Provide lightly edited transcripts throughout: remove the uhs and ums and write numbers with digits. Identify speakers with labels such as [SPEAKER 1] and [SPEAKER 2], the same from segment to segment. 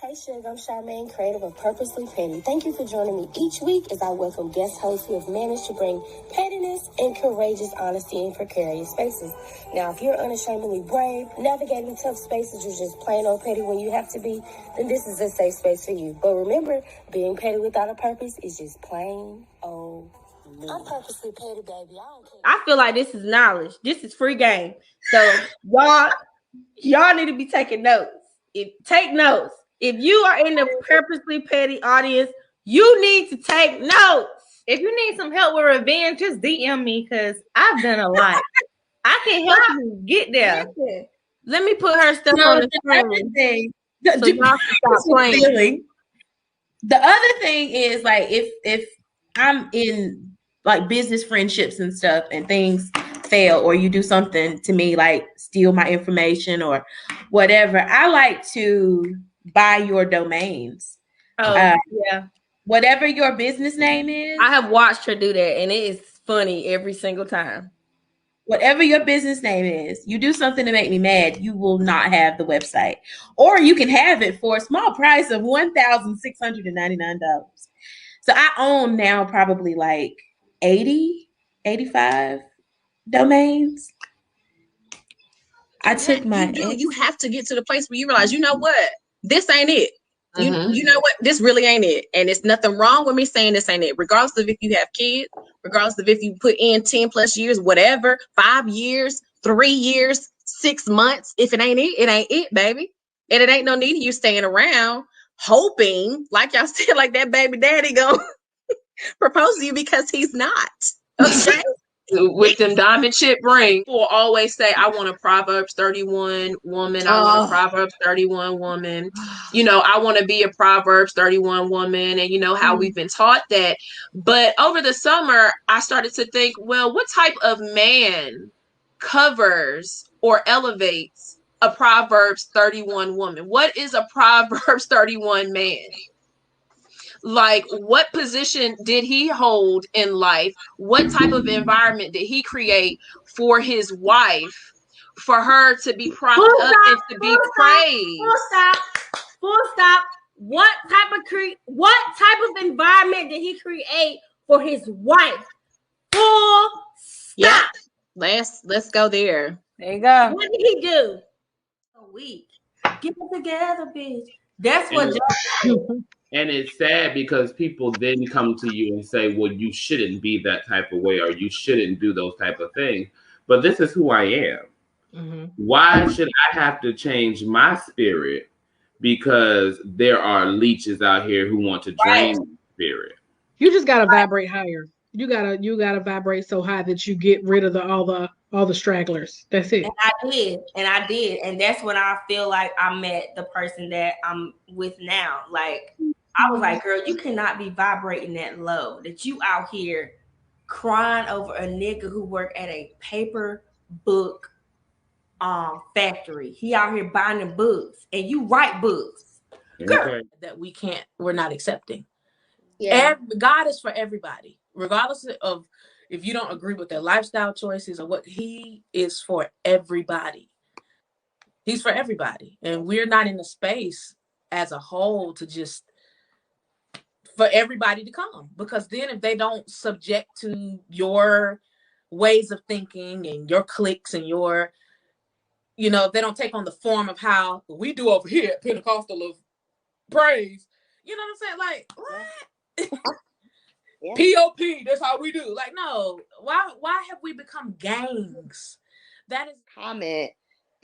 [SPEAKER 1] Hey Sugar, I'm Charmaine, creator of Purposely Petty. Thank you for joining me each week as I welcome guest hosts who have managed to bring pettiness and courageous honesty in precarious spaces. Now, if you're unashamedly brave, navigating tough spaces, or just plain old petty when you have to be, then this is a safe space for you. But remember, being petty without a purpose is just plain old. I'm purposely petty, baby.
[SPEAKER 2] I feel like this is knowledge. This is free game. So y'all need to be taking notes. Take notes. If you are in the purposely petty audience, you need to take notes.
[SPEAKER 3] If you need some help with revenge, just DM me because I've done a lot. I can help you get there.
[SPEAKER 2] Let me put her stuff on the screen.
[SPEAKER 4] So y'all stop playing. The other thing is, like, if I'm in like business friendships and stuff and things fail, or you do something to me like steal my information or whatever, I like to buy your domains.
[SPEAKER 2] Yeah.
[SPEAKER 4] Whatever your business name is.
[SPEAKER 2] I have watched her do that, and it is funny every single time.
[SPEAKER 4] Whatever your business name is, you do something to make me mad, you will not have the website. Or you can have it for a small price of $1,699. So I own now probably like 80, 85 domains. I took my
[SPEAKER 5] you have to get to the place where you realize, you know what? This ain't it. You know what? This really ain't it. And it's nothing wrong with me saying this ain't it. Regardless of if you have kids, regardless of if you put in 10 plus years, whatever, 5 years, 3 years, 6 months. If it ain't it, it ain't it, baby. And it ain't no need of you staying around hoping, like y'all said, like that baby daddy gonna propose to you, because he's not. Okay.
[SPEAKER 6] With them diamond chip rings, people always say, I want a Proverbs 31 woman. I want a Proverbs 31 woman. You know, I want to be a Proverbs 31 woman. And you know how we've been taught that. But over the summer, I started to think, well, what type of man covers or elevates a Proverbs 31 woman? What is a Proverbs 31 man? Like, what position did he hold in life? What type of environment did he create for his wife, for her to be propped up and to be praised?
[SPEAKER 2] Full stop. What type of environment did he create for his wife? Full stop.
[SPEAKER 5] Yeah. Let's go there.
[SPEAKER 2] There you go. What did he do? A week. Get it together, bitch. That's what.
[SPEAKER 7] And it's sad because people then come to you and say, well, you shouldn't be that type of way, or you shouldn't do those type of things. But this is who I am. Mm-hmm. Why should I have to change my spirit because there are leeches out here who want to drain my spirit?
[SPEAKER 8] You just gotta vibrate higher. You gotta vibrate so high that you get rid of all the stragglers. That's it.
[SPEAKER 2] And I did. And that's when I feel like I met the person that I'm with now. Like, I was like, girl, you cannot be vibrating that low, that you out here crying over a nigga who worked at a paper book factory. He out here binding books, and you write books.
[SPEAKER 6] Girl, that we're not accepting. Yeah. God is for everybody, regardless of if you don't agree with their lifestyle choices or what. He is for everybody. He's for everybody. And we're not in the space as a whole to just for everybody to come, because then if they don't subject to your ways of thinking and your cliques and your, you know, if they don't take on the form of how we do over here at Pentecostal of praise, you know what I'm saying? Like, what? Yeah. POP, that's how we do. Like, no, why have we become gangs? That is
[SPEAKER 9] comment.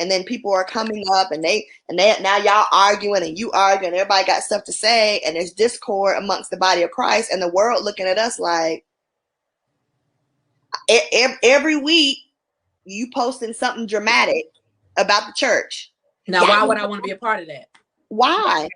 [SPEAKER 9] And then people are coming up and they now y'all arguing and you arguing, everybody got stuff to say, and there's discord amongst the body of Christ, and the world looking at us like every week you posting something dramatic about the church.
[SPEAKER 6] Now, why would I want to be a part of that?
[SPEAKER 9] Why?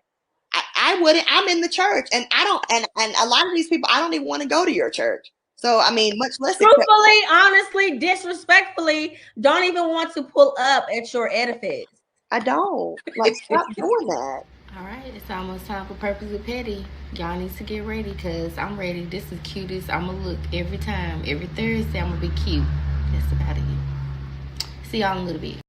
[SPEAKER 9] I wouldn't. I'm in the church, and I don't, and a lot of these people, I don't even want to go to your church. So, I mean, much less
[SPEAKER 2] truthfully, honestly, disrespectfully, don't even want to pull up at your edifice.
[SPEAKER 9] I don't. Like, stop doing that.
[SPEAKER 1] All right, it's almost time for Purposely Petty. Y'all need to get ready, because I'm ready. This is cutest. I'm going to look every time. Every Thursday, I'm going to be cute. That's about it. See y'all in a little bit.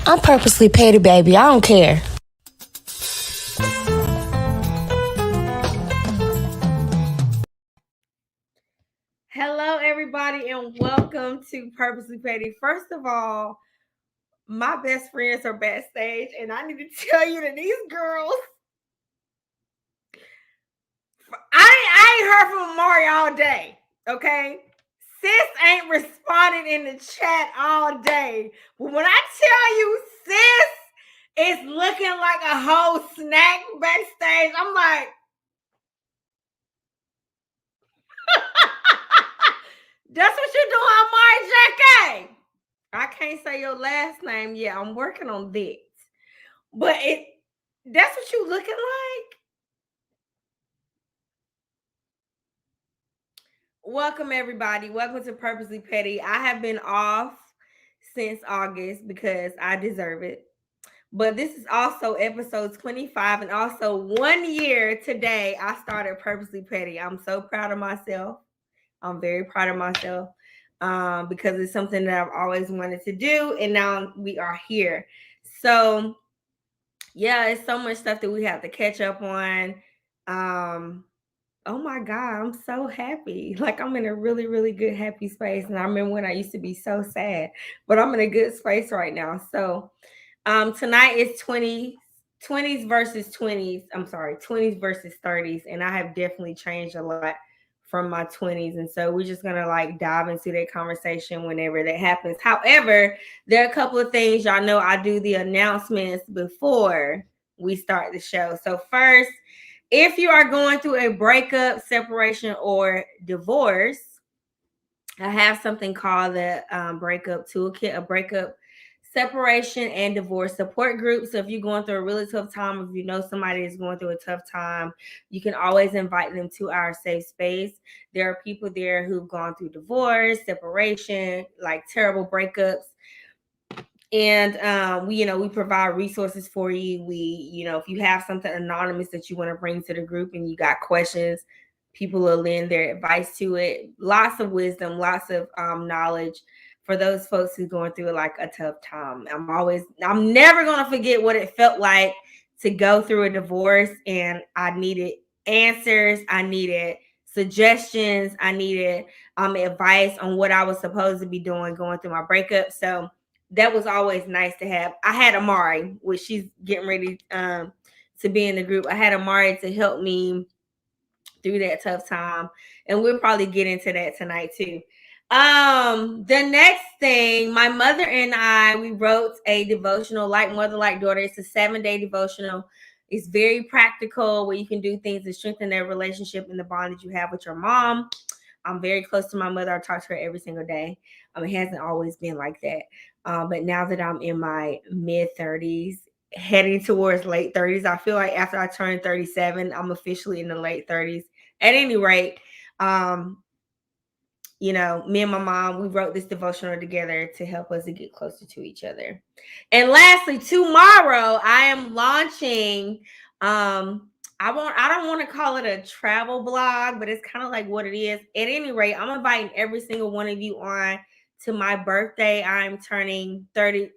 [SPEAKER 1] I'm purposely petty, baby. I don't care.
[SPEAKER 2] Hello, everybody, and welcome to Purposely Petty. First of all, my best friends are backstage, and I need to tell you that these girls, I ain't heard from Imari all day, okay? Sis ain't responded in the chat all day. But when I tell you sis is looking like a whole snack backstage, I'm like, that's what you doing, Imari Jackee. I can't say your last name yet. I'm working on that. But that's what you looking like. Welcome, everybody. Welcome to Purposely Petty. I have been off since August because I deserve it. But this is also episode 25, and also 1 year today I started Purposely Petty. I'm so proud of myself. I'm very proud of myself because it's something that I've always wanted to do, and now we are here. So, yeah, it's so much stuff that we have to catch up on. Oh my God, I'm so happy. Like I'm in a really, really good, happy space. And I remember when I used to be so sad, but I'm in a good space right now. So tonight is 20s versus 20s. I'm sorry, 20s versus 30s. And I have definitely changed a lot from my 20s. And so we're just going to like dive into that conversation whenever that happens. However, there are a couple of things y'all know I do the announcements before we start the show. So first, if you are going through a breakup, separation, or divorce, I have something called the breakup toolkit, a breakup, separation, and divorce support group. So if you're going through a really tough time, if you know somebody is going through a tough time, you can always invite them to our safe space. There are people there who've gone through divorce, separation, like terrible breakups. And we provide resources for you. If you have something anonymous that you want to bring to the group and you got questions, people will lend their advice to it. Lots of wisdom, lots of knowledge for those folks who's going through like a tough time. I'm never gonna forget what it felt like to go through a divorce, and I needed answers, I needed suggestions, I needed advice on what I was supposed to be doing going through my breakup. So that was always nice to have. I had Imari, which she's getting ready to be in the group. I had Imari to help me through that tough time, and we'll probably get into that tonight too. The next thing, my mother and I, we wrote a devotional, Like Mother, Like Daughter. It's a 7-day devotional. It's very practical, where you can do things to strengthen their relationship and the bond that you have with your mom. I'm very close to my mother. I talk to her every single day. It hasn't always been like that. But now that I'm in my mid 30s, heading towards late 30s, I feel like after I turn 37, I'm officially in the late 30s. At any rate, me and my mom, we wrote this devotional together to help us to get closer to each other. And lastly, tomorrow I am launching, I don't want to call it a travel blog, but it's kind of like what it is. At any rate, I'm inviting every single one of you on to my birthday. I'm turning 30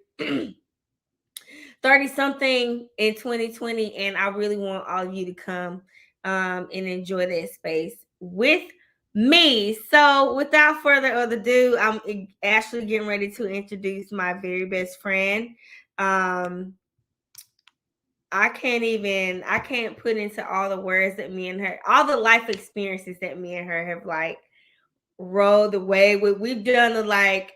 [SPEAKER 2] something in 2020, and I really want all of you to come and enjoy that space with me. So without further ado, I'm actually getting ready to introduce my very best friend. I can't put into all the words that me and her, all the life experiences that me and her have like rolled the way. We've done the like,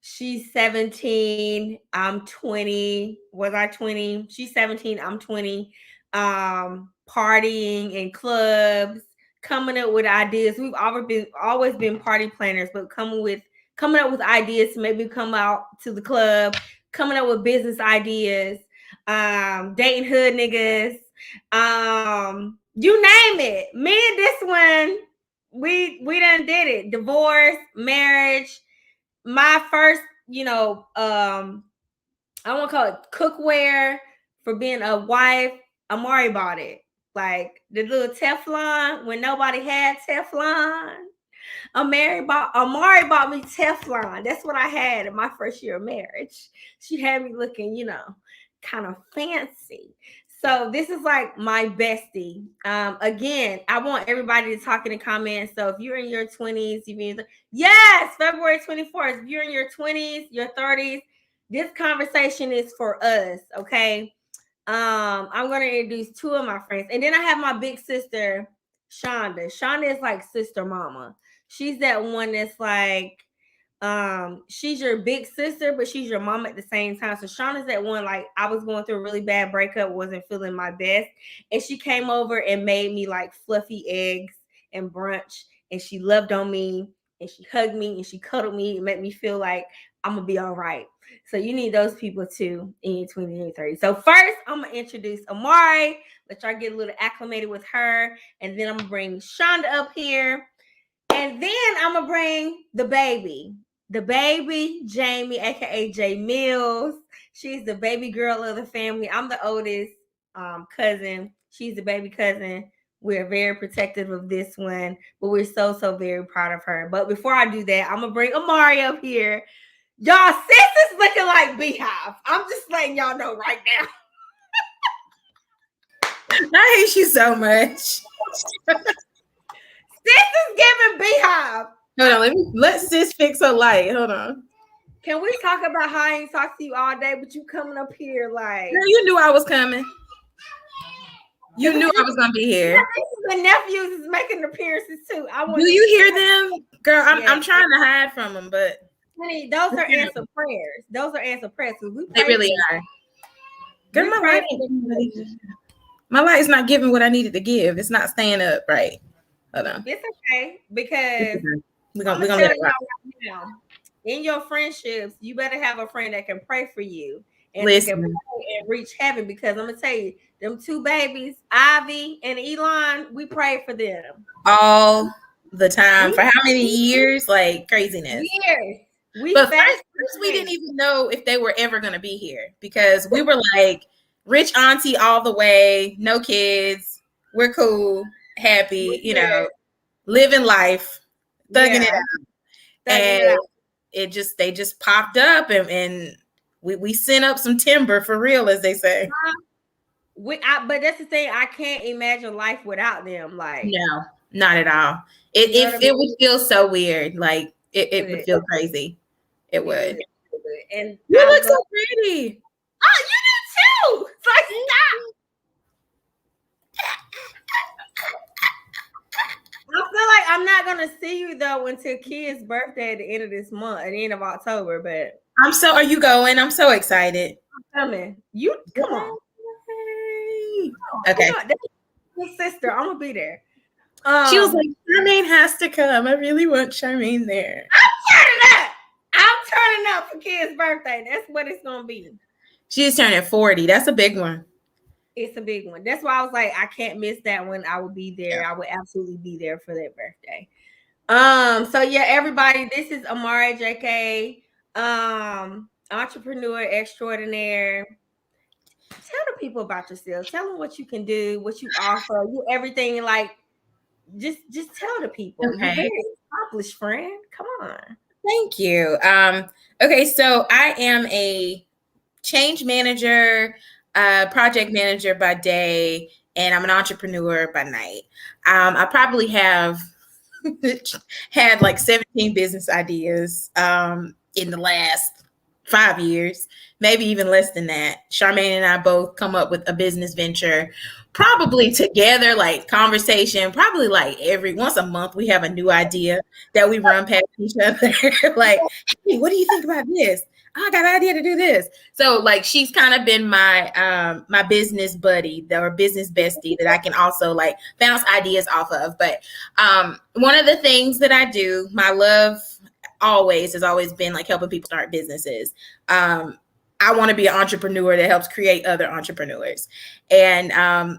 [SPEAKER 2] she's 17, I'm 20. Was I 20? She's 17, I'm 20. Partying in clubs, coming up with ideas. We've always been party planners, but coming up with ideas to maybe come out to the club, coming up with business ideas, dating hood niggas, you name it. Me and this one, we done did it. Divorce, marriage. My first I want to call it cookware for being a wife. Imari bought it. Like the little Teflon when nobody had Teflon. Imari bought me Teflon. That's what I had in my first year of marriage. She had me looking, kind of fancy. So this is like my bestie. Again, I want everybody to talk in the comments. So if you're in your 20s, yes, February 24th. If you're in your 20s, your 30s, this conversation is for us. Okay. I'm gonna introduce two of my friends, and then I have my big sister, Shonda. Shonda is like sister mama. She's that one that's like, she's your big sister, but she's your mom at the same time. So Shonda's that one, like, I was going through a really bad breakup, wasn't feeling my best, and she came over and made me like fluffy eggs and brunch, and she loved on me, and she hugged me, and she cuddled me, and made me feel like I'm gonna be all right. So you need those people too in your 20s and 30s. So first, I'm gonna introduce Imari, let y'all get a little acclimated with her, and then I'm gonna bring Shonda up here, and then I'm gonna bring the baby, Jaymee, aka J Mills. She's the baby girl of the family. I'm the oldest cousin. She's the baby cousin. We're very protective of this one, but we're so very proud of her. But before I do that, I'm gonna bring Imari up here. Y'all, sis is looking like Beehive. I'm just letting y'all know right now.
[SPEAKER 10] I hate you so much. Sis
[SPEAKER 2] is giving Beehive.
[SPEAKER 10] Hold on, let sis fix her light. Hold on.
[SPEAKER 2] Can we talk about how I ain't talked to you all day, but you coming up here like...
[SPEAKER 10] Girl, you knew I was coming. You knew I was going to be here.
[SPEAKER 2] The nephews is making appearances too.
[SPEAKER 10] Do you hear them? Girl, I'm trying to hide from them, but...
[SPEAKER 2] Honey, those are answered prayers. Those are answered prayers.
[SPEAKER 10] They really are. Girl, my light is not giving what I needed to give. It's not staying up right. Hold on.
[SPEAKER 2] It's okay because
[SPEAKER 10] we're gonna let it rock.
[SPEAKER 2] Right now, in your friendships, you better have a friend that can pray for you and
[SPEAKER 10] Listen.
[SPEAKER 2] can pray and reach heaven. Because I'm gonna tell you, them two babies, Ivy and Elon, we pray for them
[SPEAKER 10] all the time. For how many years? Like craziness.
[SPEAKER 2] Years.
[SPEAKER 10] But first, we didn't even know if they were ever going to be here because we were like rich auntie all the way, no kids, we're cool, happy, living life, thugging it out. And they just popped up and we sent up some timber for real, as they say.
[SPEAKER 2] But that's the thing, I can't imagine life without them. Like,
[SPEAKER 10] no, not at all. It would feel so weird. Like it would feel crazy. It would.
[SPEAKER 2] And
[SPEAKER 10] you look so pretty.
[SPEAKER 2] Oh, you do too. So stop. I feel like I'm not gonna see you though until Kid's birthday at the end of this month, at the end of October. But
[SPEAKER 10] are you going? I'm so excited.
[SPEAKER 2] I'm coming. You come on.
[SPEAKER 10] Okay.
[SPEAKER 2] That's my sister. I'm gonna be there.
[SPEAKER 10] She was like, Charmaine has to come. I really want Charmaine there.
[SPEAKER 2] I'm turning up for Kid's birthday. That's what it's gonna be.
[SPEAKER 10] She's turning 40. That's a big one.
[SPEAKER 2] It's a big one. That's why I was like, I can't miss that one. I will be there. Yeah. I would absolutely be there for that birthday. So yeah, everybody, this is Imari Jackee, entrepreneur extraordinaire. Tell the people about yourself. Tell them what you can do, what you offer, you everything. Like, just tell the people. Okay. You're very accomplished, friend. Come on.
[SPEAKER 10] Thank you. Okay, so I am a change manager, project manager by day, and I'm an entrepreneur by night. I probably have had like 17 business ideas in the last 5 years, maybe even less than that. Charmaine and I both come up with a business venture, probably together, like conversation, probably like every once a month we have a new idea that we run past each other. Like, hey, what do you think about this? Oh, I got an idea to do this. So like she's kind of been my my business buddy or business bestie that I can also like bounce ideas off of. But one of the things that I do, my love has always been like helping people start businesses. I want to be an entrepreneur that helps create other entrepreneurs. And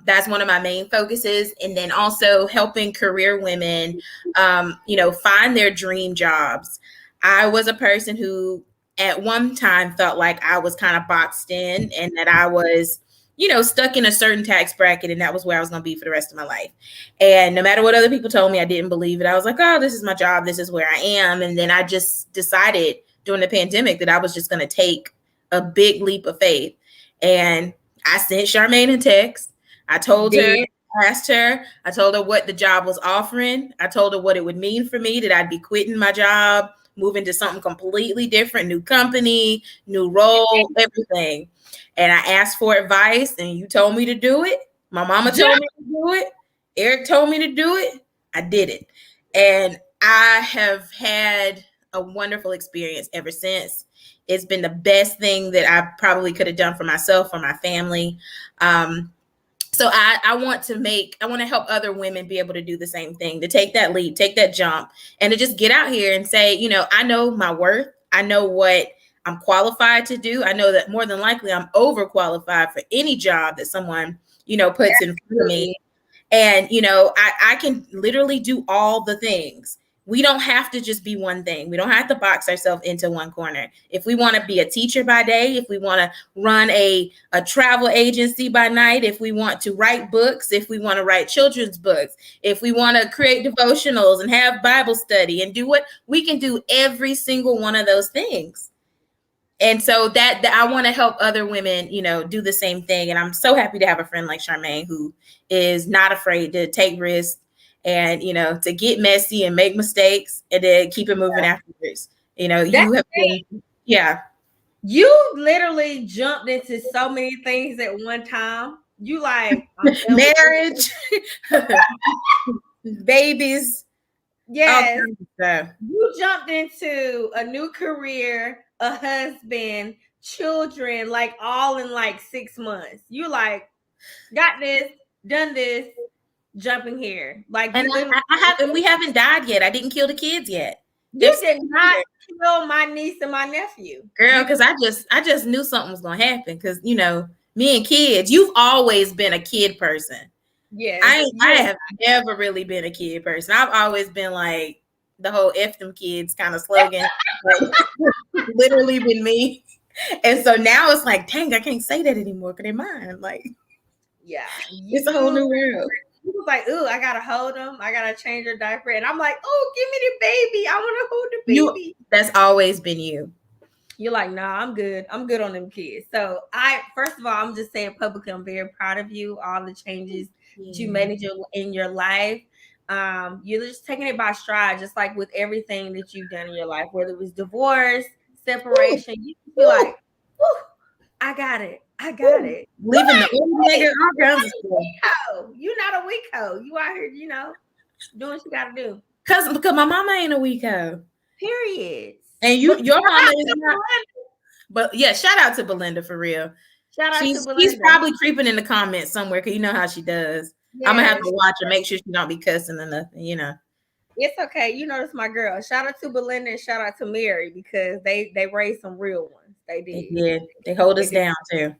[SPEAKER 10] that's one of my main focuses. And then also helping career women, find their dream jobs. I was a person who at one time felt like I was kind of boxed in and that I was, stuck in a certain tax bracket and that was where I was going to be for the rest of my life. And no matter what other people told me, I didn't believe it. I was like, oh, this is my job. This is where I am. And then I just decided during the pandemic that I was just going to take a big leap of faith. And I sent Charmaine a text. I told her, asked her, I told her what the job was offering. I told her what it would mean for me, that I'd be quitting my job, moving to something completely different, new company, new role, everything. And I asked for advice and you told me to do it. My mama told me to do it. Eric told me to do it. I did it. And I have had a wonderful experience ever since. It's been the best thing that I probably could have done for myself, for my family. So I want to help other women be able to do the same thing, to take that leap, take that jump, and to just get out here and say, I know my worth. I know what I'm qualified to do. I know that more than likely I'm overqualified for any job that someone, puts in front of me. And, I can literally do all the things. We don't have to just be one thing. We don't have to box ourselves into one corner. If we want to be a teacher by day, if we want to run a travel agency by night, if we want to write books, if we want to write children's books, if we want to create devotionals and have Bible study and do what we can do, every single one of those things. And so that I want to help other women, do the same thing. And I'm so happy to have a friend like Charmaine who is not afraid to take risks and, to get messy and make mistakes and then keep it moving afterwards. You have been,
[SPEAKER 2] You literally jumped into so many things at one time. You like
[SPEAKER 10] marriage, babies.
[SPEAKER 2] Yes. You jumped into a new career, a husband, children, like all in like 6 months. You like got this, done this, jumping here. Like,
[SPEAKER 10] and we haven't died yet. I didn't kill the kids yet.
[SPEAKER 2] You did not kill my niece and my nephew,
[SPEAKER 10] girl, because I just knew something was gonna happen. Because me and kids, you've always been a kid person.
[SPEAKER 2] Yeah,
[SPEAKER 10] I have never really been a kid person. I've always been like the whole "F them kids" kind of slogan. Like, literally been me. And so now it's like, dang, I can't say that anymore because they're mine. Like,
[SPEAKER 2] yeah,
[SPEAKER 10] it's a whole new world.
[SPEAKER 2] He was like, ooh, I gotta hold them. I gotta change their diaper. And I'm like, oh, give me the baby. I want to hold the baby.
[SPEAKER 10] That's always been you.
[SPEAKER 2] You're like, nah, I'm good. I'm good on them kids. So first of all, I'm just saying publicly, I'm very proud of you. All the changes that you made in your life. You're just taking it by stride, just like with everything that you've done in your life, whether it was divorce, separation. You feel like, I got it. I got it.
[SPEAKER 10] Leaving the nigga
[SPEAKER 2] You're not a weako. You out here, doing what you gotta do.
[SPEAKER 10] Because my mama ain't a weako.
[SPEAKER 2] Period.
[SPEAKER 10] And your mama is not. But yeah, shout out to Belinda for real.
[SPEAKER 2] Shout out to Belinda.
[SPEAKER 10] She's probably creeping in the comments somewhere because you know how she does. Yes. I'm gonna have to watch her, make sure she don't be cussing or nothing,
[SPEAKER 2] It's okay. It's my girl. Shout out to Belinda and shout out to Mary because they raised some real ones. They did.
[SPEAKER 10] Yeah, they hold us down too.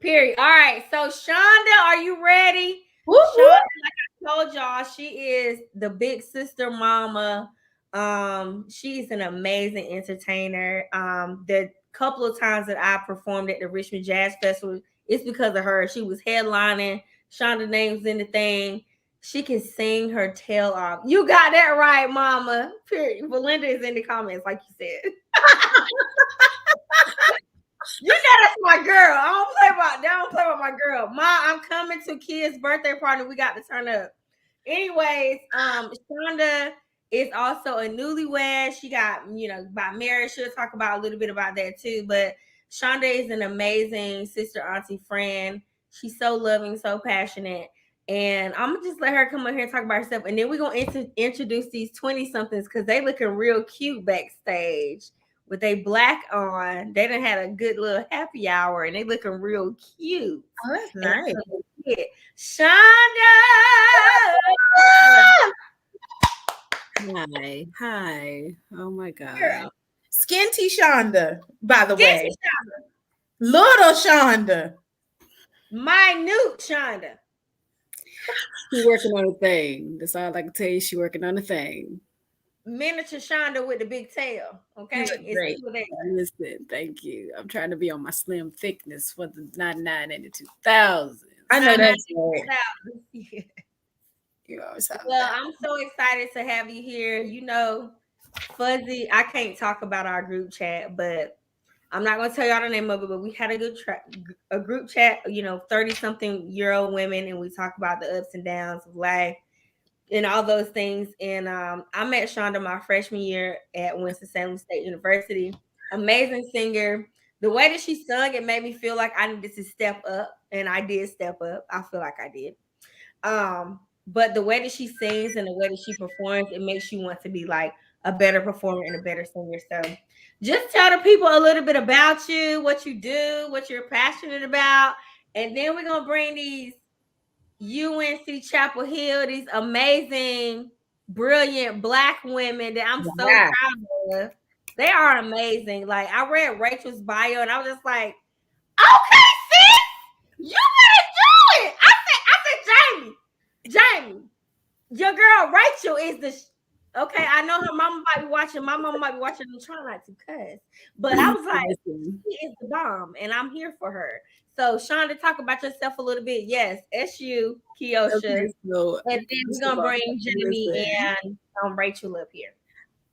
[SPEAKER 2] Period. All right. So Shonda, are you ready? Shonda, like I told y'all, she is the big sister mama. She's an amazing entertainer. The couple of times that I performed at the Richmond Jazz Festival, it's because of her. She was headlining. Shonda name's in the thing. She can sing her tail off. You got that right, mama. Period. Belinda is in the comments, like you said. You know that's my girl. I don't play about my girl. I'm coming to kids' birthday party. We got to turn up. Anyways, Shonda is also a newlywed. She got, about marriage. She'll talk about a little bit about that too. But Shonda is an amazing sister, auntie, friend. She's so loving, so passionate. And I'm gonna just let her come up here and talk about herself. And then we're gonna introduce these 20-somethings because they looking real cute backstage with a black on. They done had a good little happy hour and they looking real cute.
[SPEAKER 10] Oh, that's nice.
[SPEAKER 2] Shonda!
[SPEAKER 11] Hi. Oh my God.
[SPEAKER 2] Girl.
[SPEAKER 10] Skinty Shonda, by the way. Shonda. Little Shonda.
[SPEAKER 2] Minute Shonda.
[SPEAKER 11] She's working on a thing. That's all I can tell you. She's working on a thing.
[SPEAKER 2] miniature Shonda with the big tail. Okay,
[SPEAKER 11] You look
[SPEAKER 2] it's
[SPEAKER 11] great.
[SPEAKER 2] still there.
[SPEAKER 11] Listen, thank you. I'm trying to be on my slim thickness for the 99 and the 2000s.
[SPEAKER 10] I know that's right.
[SPEAKER 11] You always have
[SPEAKER 2] Well,
[SPEAKER 11] that.
[SPEAKER 2] I'm so excited to have you here. You know, Fuzzy, I can't talk about our group chat, but I'm not going to tell y'all the name of it, but we had a group chat, you know, 30-something-year-old women, and we talk about the ups and downs of life and all those things. And I met Shonda my freshman year at Winston-Salem State University. Amazing singer. The way that she sung, it made me feel like I needed to step up, and I did step up. I feel like I did. But the way that she sings and the way that she performs, it makes you want to be like a better performer and a better singer. So just tell the people a little bit about you, what you do, what you're passionate about. And then we're going to bring these UNC Chapel Hill, these amazing, brilliant Black women that I'm so proud of. They are amazing. Like, I read Rachel's bio and I was just like, okay, sis, you better do it. I said, Jaymee, your girl Rachel is the okay. I know her mama might be watching. My mama might be watching. I'm trying not to cuss, but I was like, she is the bomb, and I'm here for her. So, Shonda, talk about yourself a little bit. Yes, SU, Keosha,
[SPEAKER 11] Okay, so,
[SPEAKER 2] and then we're gonna bring Jaymee and Rachel up here.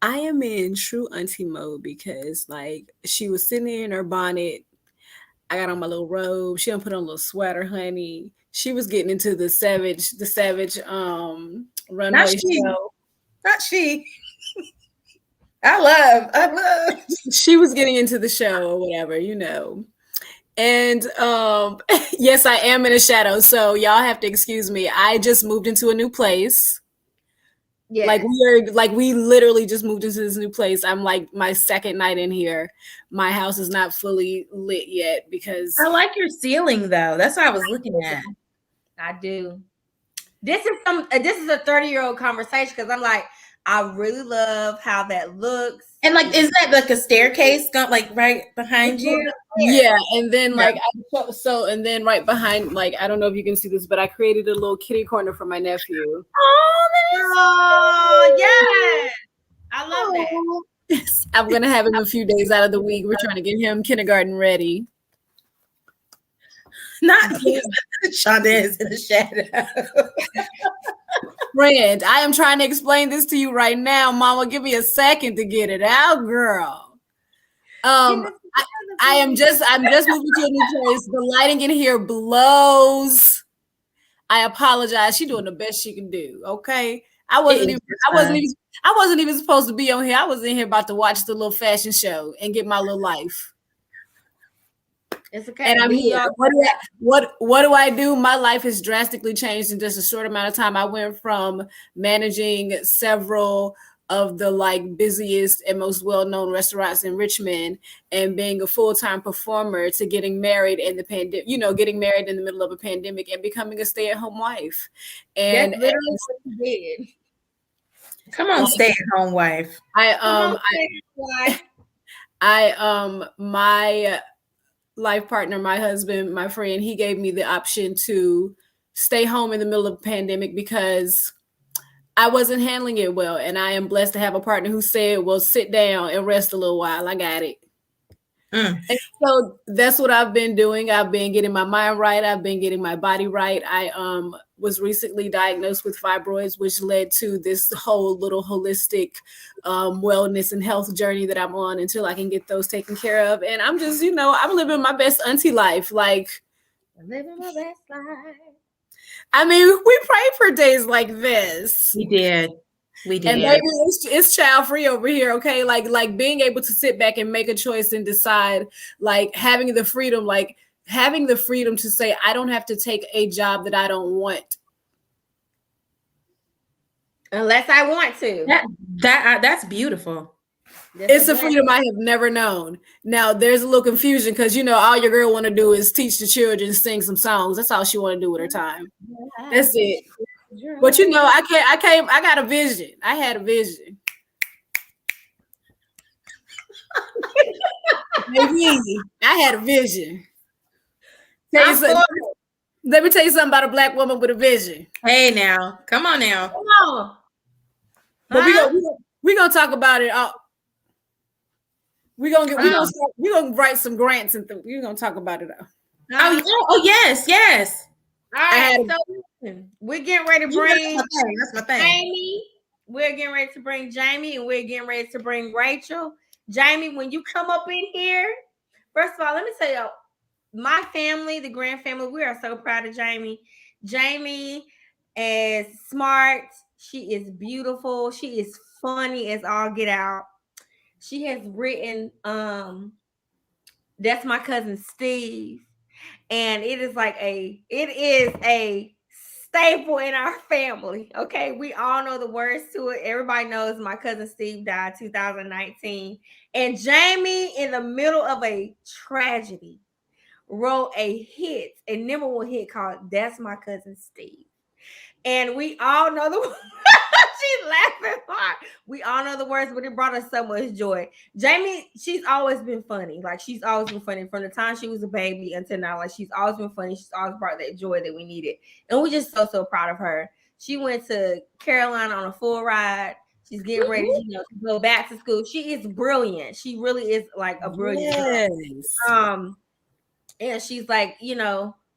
[SPEAKER 11] I am in true auntie mode because, like, she was sitting there in her bonnet. I got on my little robe. She done put on a little sweater, honey. She was getting into the savage runway show.
[SPEAKER 10] Not she. I love.
[SPEAKER 11] She was getting into the show or whatever, you know. And yes, I am in a shadow, so y'all have to excuse me. I just moved into a new place. Yeah. We literally just moved into this new place. I'm like my second night in here. My house is not fully lit yet because
[SPEAKER 10] I like your ceiling though. That's what I was looking at.
[SPEAKER 2] I do. This is a 30-year-old conversation because I'm like, I really love how that looks.
[SPEAKER 10] And like, isn't that like a staircase like right behind you?
[SPEAKER 11] Yeah, and then like and then right behind, like, I don't know if you can see this, but I created a little kitty corner for my nephew.
[SPEAKER 2] Oh, yes. I love that.
[SPEAKER 11] I'm gonna have him a few days out of the week. We're trying to get him kindergarten ready.
[SPEAKER 10] Not Shonda is in the shadow.
[SPEAKER 11] Friend, I am trying to explain this to you right now, Mama. Give me a second to get it out, girl. I'm just moving to a new place. The lighting in here blows. I apologize. She's doing the best she can do. Okay. I wasn't even supposed to be on here. I was in here about to watch the little fashion show and get my little life.
[SPEAKER 2] It's okay.
[SPEAKER 11] And I'm here. What do I do? My life has drastically changed in just a short amount of time. I went from managing several of the like busiest and most well-known restaurants in Richmond and being a full-time performer to getting married in the pandemic, getting married in the middle of a pandemic and becoming a stay-at-home wife. And
[SPEAKER 2] that's literally what you did.
[SPEAKER 10] Come on, stay-at-home wife.
[SPEAKER 11] My life partner, my husband, my friend, he gave me the option to stay home in the middle of a pandemic because I wasn't handling it well. And I am blessed to have a partner who said, well, sit down and rest a little while. I got it. And so that's what I've been doing. I've been getting my mind right. I've been getting my body right. I was recently diagnosed with fibroids, which led to this whole little holistic wellness and health journey that I'm on until I can get those taken care of. And I'm just, I'm living my best auntie life. Like,
[SPEAKER 2] I'm living my best life.
[SPEAKER 11] I mean, we pray for days like this.
[SPEAKER 10] We did.
[SPEAKER 11] And baby, it's child free over here, okay? Like being able to sit back and make a choice and decide, like having the freedom to say, I don't have to take a job that I don't want.
[SPEAKER 2] Unless I want to.
[SPEAKER 10] That's beautiful.
[SPEAKER 11] It's a freedom I have never known. Now there's a little confusion because all your girl want to do is teach the children, sing some songs. That's all she want to do with her time. That's it. But I got a vision. I had a vision. Maybe I had a vision. Let me tell you something about a Black woman with a vision.
[SPEAKER 10] Hey now, come on now.
[SPEAKER 2] Come on.
[SPEAKER 11] But We're gonna talk about it. We're gonna write some grants and we're gonna talk about it.
[SPEAKER 10] Oh yes.
[SPEAKER 2] All right, so we're getting ready to bring
[SPEAKER 10] that's my thing.
[SPEAKER 2] Jaymee. We're getting ready to bring Jaymee, and we're getting ready to bring Rachel. Jaymee, when you come up in here, first of all, let me tell you, my family, the Grand family, we are so proud of Jaymee. Jaymee is smart. She is beautiful. She is funny as all get out. She has written, that's my cousin Steve. And it is a staple in our family. Okay. We all know the words to it. Everybody knows my cousin Steve died 2019. And Jaymee, in the middle of a tragedy, wrote a number one hit called That's My Cousin Steve. And we all know the she's laughing hard. We all know the words, but it brought us so much joy. Jaymee, she's always been funny. Like, she's always been funny from the time she was a baby until now. Like, she's always been funny. She's always brought that joy that we needed. And we're just so proud of her. She went to Carolina on a full ride. She's getting ready to go back to school. She is brilliant. She really is like a brilliant girl. And she's like,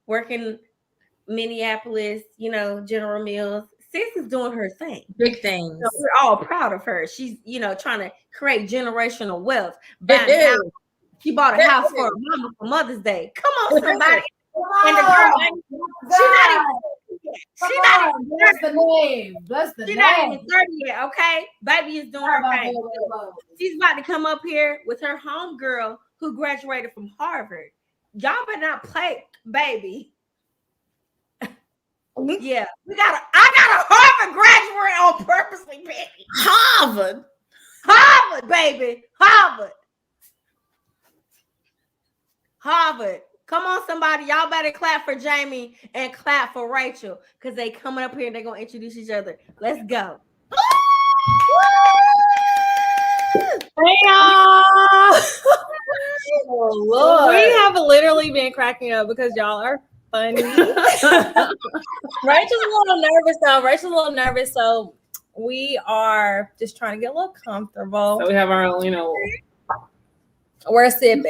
[SPEAKER 2] working Minneapolis, General Mills. Sis is doing her thing.
[SPEAKER 10] Big things.
[SPEAKER 2] So we're all proud of her. She's, trying to create generational wealth. She bought a house for her mama for Mother's Day. Come on, somebody. And the girl, she's not even 30 yet, okay? Baby is doing her thing. She's about to come up here with her homegirl who graduated from Harvard. Y'all better not play, baby. Yeah, I got a Harvard graduate on Purposely Petty. Harvard, baby. Harvard. Come on, somebody. Y'all better clap for Jaymee and clap for Rachel, because they coming up here and they're going to introduce each other. Let's go.
[SPEAKER 3] Hey, y'all. We have literally been cracking up because y'all are funny. Rachel's a little nervous, so we are just trying to get a little comfortable.
[SPEAKER 8] So we have our own,
[SPEAKER 3] we're sipping.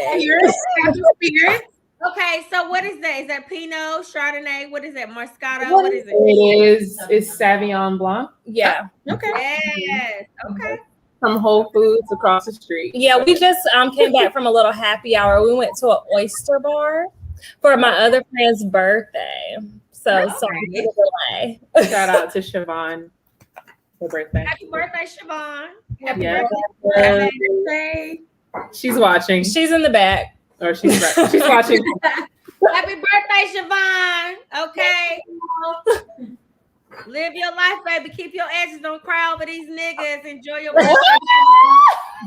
[SPEAKER 2] Okay, so what is that? Is that Pinot, Chardonnay? What is that? Moscato? What is it?
[SPEAKER 8] It's Sauvignon Blanc.
[SPEAKER 3] Yeah.
[SPEAKER 2] Okay. Yes. Okay.
[SPEAKER 8] From Whole Foods across the street.
[SPEAKER 3] Yeah, we just came back from a little happy hour. We went to an oyster bar for my other friend's birthday. So sorry for the delay.
[SPEAKER 8] Shout out to Siobhan for birthday.
[SPEAKER 2] Happy birthday, Siobhan.
[SPEAKER 8] Happy birthday. She's watching.
[SPEAKER 3] She's in the back.
[SPEAKER 8] Or she's watching.
[SPEAKER 2] Happy birthday, Siobhan. Okay. Live your life, baby. Keep your edges. Don't cry over these niggas. Enjoy your birthday.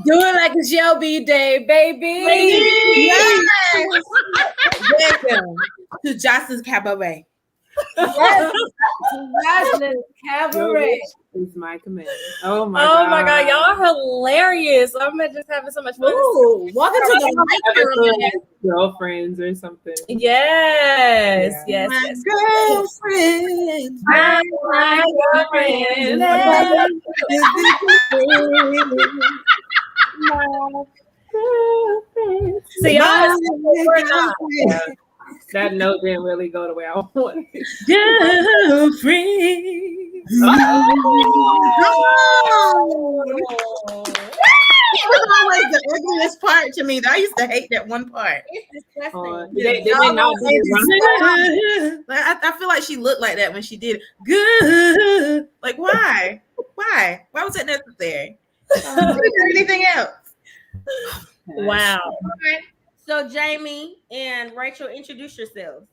[SPEAKER 3] Do it like it's your B-Day, baby.
[SPEAKER 10] Yes. Welcome to Jocelyn's Cabaret.
[SPEAKER 11] Yes. Jocelyn's Cabaret.
[SPEAKER 8] Is my command. Oh my god,
[SPEAKER 3] y'all are hilarious. I'm just having so much fun.
[SPEAKER 10] Ooh, welcome to the
[SPEAKER 8] girlfriends or something.
[SPEAKER 3] Yes.
[SPEAKER 10] Girlfriends.
[SPEAKER 3] My girlfriend. So y'all, we're not.
[SPEAKER 8] That note didn't really go the way I wanted.
[SPEAKER 10] Girlfriend. It was always the ugliest part to me. I used to hate that one part.
[SPEAKER 2] It's disgusting.
[SPEAKER 10] I feel like she looked like that when she did it. Good. Like, why? Why was it necessary? Anything else?
[SPEAKER 3] Wow.
[SPEAKER 2] Okay. So Jaymee and Rachel, introduce yourselves.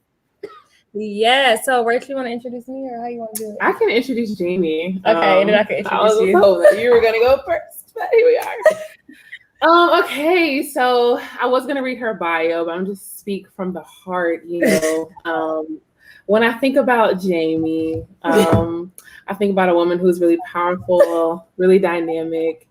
[SPEAKER 3] Yeah. So Rachel, you want to introduce me, or how you want to do it?
[SPEAKER 8] I can introduce Jaymee.
[SPEAKER 3] Okay, then I can introduce you.
[SPEAKER 8] I was hoping you were gonna go first, but here we are. Okay, so I was gonna read her bio, but I'm just speak from the heart, When I think about Jaymee, I think about a woman who's really powerful, really dynamic,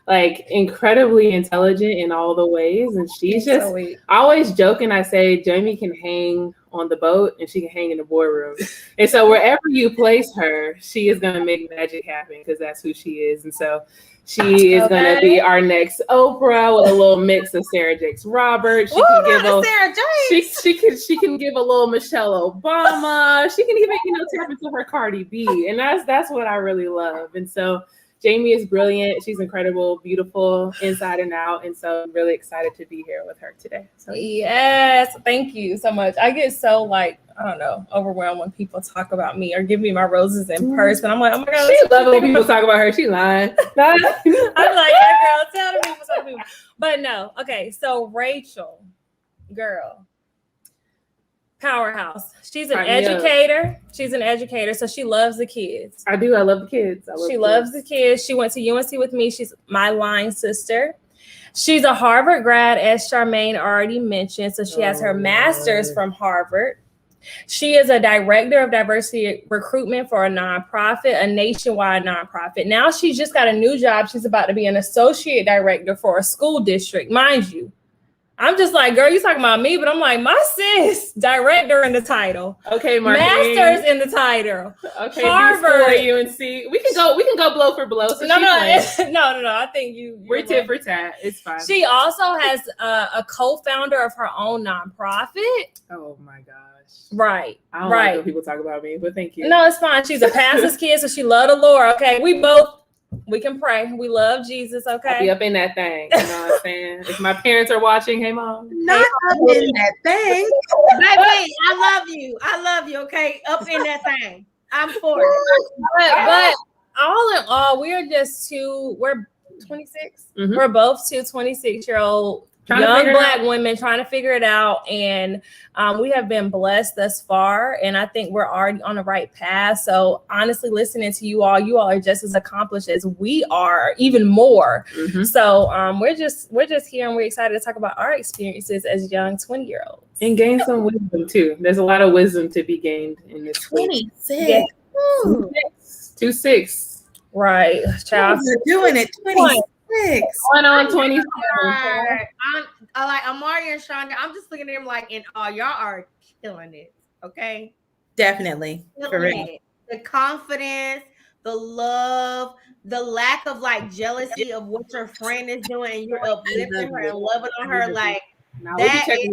[SPEAKER 8] like incredibly intelligent in all the ways. And she's just always joking. I say Jaymee can hang on the boat, and she can hang in the boardroom. And so wherever you place her, she is going to make magic happen because that's who she is. And so she is going to be our next Oprah with a little mix of Sarah Jakes Roberts. She can give a
[SPEAKER 10] Sarah Jakes.
[SPEAKER 8] She can give a little Michelle Obama. She can even tap into her Cardi B, and that's what I really love. And so Jaymee is brilliant. She's incredible, beautiful, inside and out. And so I'm really excited to be here with her today. So
[SPEAKER 3] yes, thank you so much. I get so overwhelmed when people talk about me or give me my roses in person. I'm like, oh my God.
[SPEAKER 8] She loves when people talk about her. She lying.
[SPEAKER 3] I'm like, yeah, girl, tell the people. But no, okay. So Rachel, girl, powerhouse. She's an educator. She's an educator, so she loves the kids.
[SPEAKER 8] I do. I love the kids.
[SPEAKER 3] She loves the kids. She went to UNC with me. She's my line sister. She's a Harvard grad, as Charmaine already mentioned. So she has her master's from Harvard. She is a director of diversity recruitment for a nonprofit, a nationwide nonprofit. Now she's just got a new job. She's about to be an associate director for a school district, mind you. I'm just like, girl, you talking about me, but I'm like, my sis, director in the title.
[SPEAKER 8] Okay, Marquise.
[SPEAKER 3] Master's in the title.
[SPEAKER 8] Okay,
[SPEAKER 3] Harvard,
[SPEAKER 8] UNC. We can go blow for blow. So
[SPEAKER 3] no. I think
[SPEAKER 8] we're tit for tat. It's fine.
[SPEAKER 3] She also has a co-founder of her own nonprofit.
[SPEAKER 8] Oh my gosh.
[SPEAKER 3] Right.
[SPEAKER 8] I don't like when people talk about me, but thank you.
[SPEAKER 3] No, it's fine. She's a pastor's kid, so she love the Lord. Okay, we can pray. We love Jesus. Okay.
[SPEAKER 8] I'll be up in that thing. You know what I'm saying? If my parents are watching, hey mom.
[SPEAKER 10] Not up in that thing.
[SPEAKER 2] Baby, I love you. Okay. Up in that thing. I'm for it.
[SPEAKER 3] But all in all, we're 26. Mm-hmm. We're both 26-year-old young Black women trying to figure it out. And we have been blessed thus far. And I think we're already on the right path. So honestly, listening to you all are just as accomplished as we are, even more. Mm-hmm. So we're just here and we're excited to talk about our experiences as young 20-year-olds.
[SPEAKER 8] And gain some wisdom too. There's a lot of wisdom to be gained in this
[SPEAKER 10] 26.
[SPEAKER 8] Yeah. 26.
[SPEAKER 3] Right. Child.
[SPEAKER 10] You're doing it 26.
[SPEAKER 8] Going on 27.
[SPEAKER 2] I like Imari and Shonda. I'm just looking at them like, y'all are killing it. Okay.
[SPEAKER 10] Definitely. For real.
[SPEAKER 2] The confidence, the love, the lack of like jealousy of what your friend is doing, and you're uplifting her and loving on her. Like that is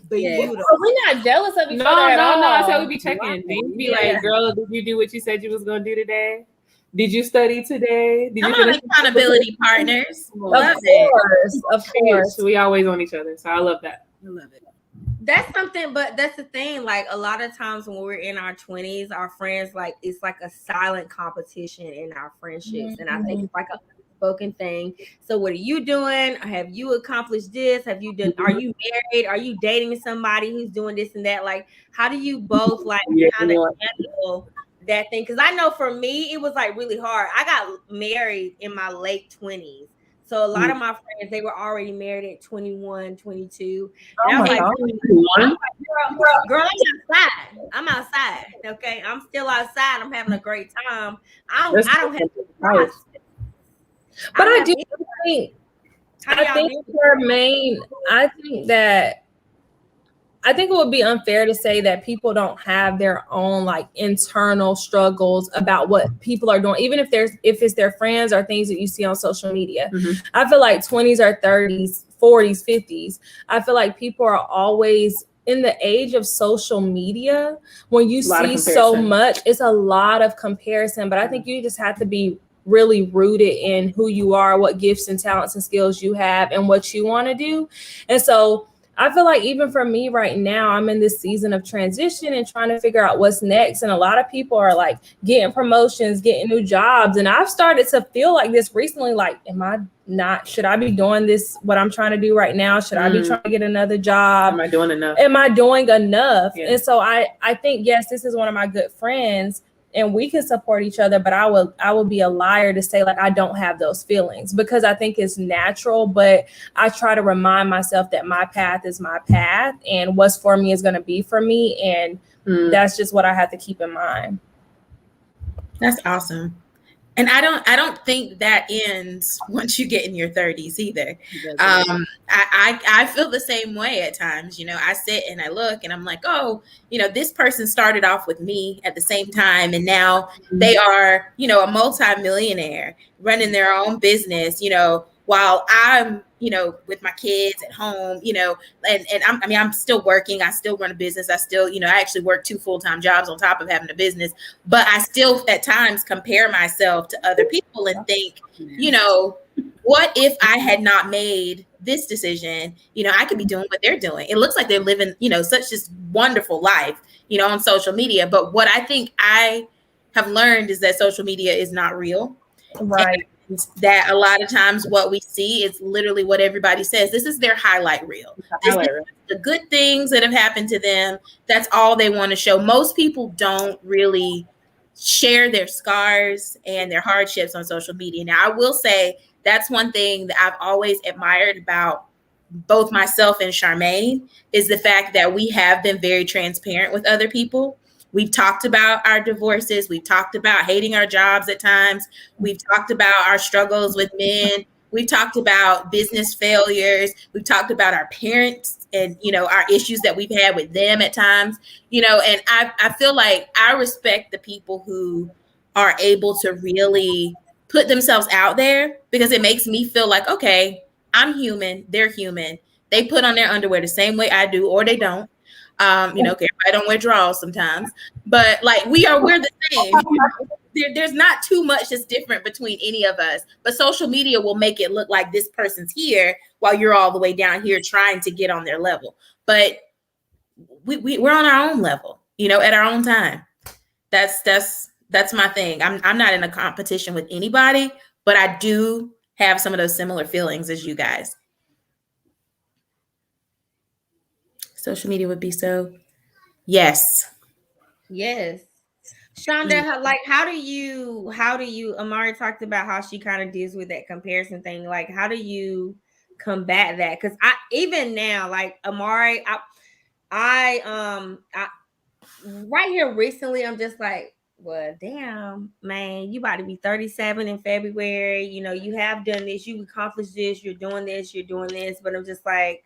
[SPEAKER 2] beautiful.
[SPEAKER 3] We're not jealous of each other.
[SPEAKER 8] No. That's how we be checking. Things be like, girl, did you do what you said you was gonna do today? Did you study today?
[SPEAKER 10] Come on, accountability partners.
[SPEAKER 3] Of course.
[SPEAKER 8] We always on each other. So I love that.
[SPEAKER 10] I love it.
[SPEAKER 2] That's something, but that's the thing. Like a lot of times when we're in our 20s, our friends, like it's like a silent competition in our friendships. Mm-hmm. And I think it's like a spoken thing. So what are you doing? Have you accomplished this? Have you done, are you married? Are you dating somebody who's doing this and that? Like, how do you both like kind of handle that thing? Because I know for me, it was like really hard. I got married in my late 20s. So a lot of my friends, they were already married at 21, 22. And I was like, girl, I'm outside. Okay. I'm still outside. I'm having a great time. I don't have to process.
[SPEAKER 3] But I do think, Jermaine, I think it would be unfair to say that people don't have their own like internal struggles about what people are doing, even if it's their friends or things that you see on social media. Mm-hmm. I feel like 20s or 30s, 40s, 50s. I feel like people are always in the age of social media. When you see so much, it's a lot of comparison. But I think you just have to be really rooted in who you are, what gifts and talents and skills you have, and what you want to do. And so I feel like even for me right now, I'm in this season of transition and trying to figure out what's next. And a lot of people are like getting promotions, getting new jobs. And I've started to feel like this recently, like, should I be doing this, what I'm trying to do right now? Should I be trying to get another job?
[SPEAKER 8] Am I doing enough?
[SPEAKER 3] Yeah. And so I think, yes, this is one of my good friends and we can support each other, but I will be a liar to say like I don't have those feelings, because I think it's natural, but I try to remind myself that my path is my path and what's for me is going to be for me. And that's just what I have to keep in mind.
[SPEAKER 10] That's awesome. And I don't think that ends once you get in your 30s either. I feel the same way at times. You know, I sit and I look and I'm like, oh, you know, this person started off with me at the same time, and now they are, you know, a multi-millionaire running their own business, you know, while I'm, you know, with my kids at home, you know, and I'm still working. I still run a business. I still, you know, I actually work 2 full-time jobs on top of having a business, but I still at times compare myself to other people and think, you know, what if I had not made this decision? You know, I could be doing what they're doing. It looks like they're living, you know, such this wonderful life, you know, on social media. But what I think I have learned is that social media is not real.
[SPEAKER 3] Right.
[SPEAKER 10] And that a lot of times what we see is literally what everybody says. This is their highlight reel. This is the good things that have happened to them. That's all they want to show. Most people don't really share their scars and their hardships on social media. Now, I will say that's one thing that I've always admired about both myself and Charmaine is the fact that we have been very transparent with other people. We've talked about our divorces. We've talked about hating our jobs at times. We've talked about our struggles with men. We've talked about business failures. We've talked about our parents and, you know, our issues that we've had with them at times, you know, and I feel like I respect the people who are able to really put themselves out there, because it makes me feel like, okay, I'm human. They're human. They put on their underwear the same way I do, or they don't. You know, okay, I don't wear drawers sometimes, but like we're the same. There's not too much that's different between any of us, but social media will make it look like this person's here while you're all the way down here trying to get on their level. But we're on our own level, you know, at our own time. That's my thing. I'm not in a competition with anybody, but I do have some of those similar feelings as you guys. Social media would be so. Yes.
[SPEAKER 2] Shonda, how do you Imari talked about how she kind of deals with that comparison thing. Like, how do you combat that? Because I even now, like Imari, I right here recently, I'm just like, well, damn, man, you about to be 37 in February. You know, you have done this, you've accomplished this, you're doing this, but I'm just like,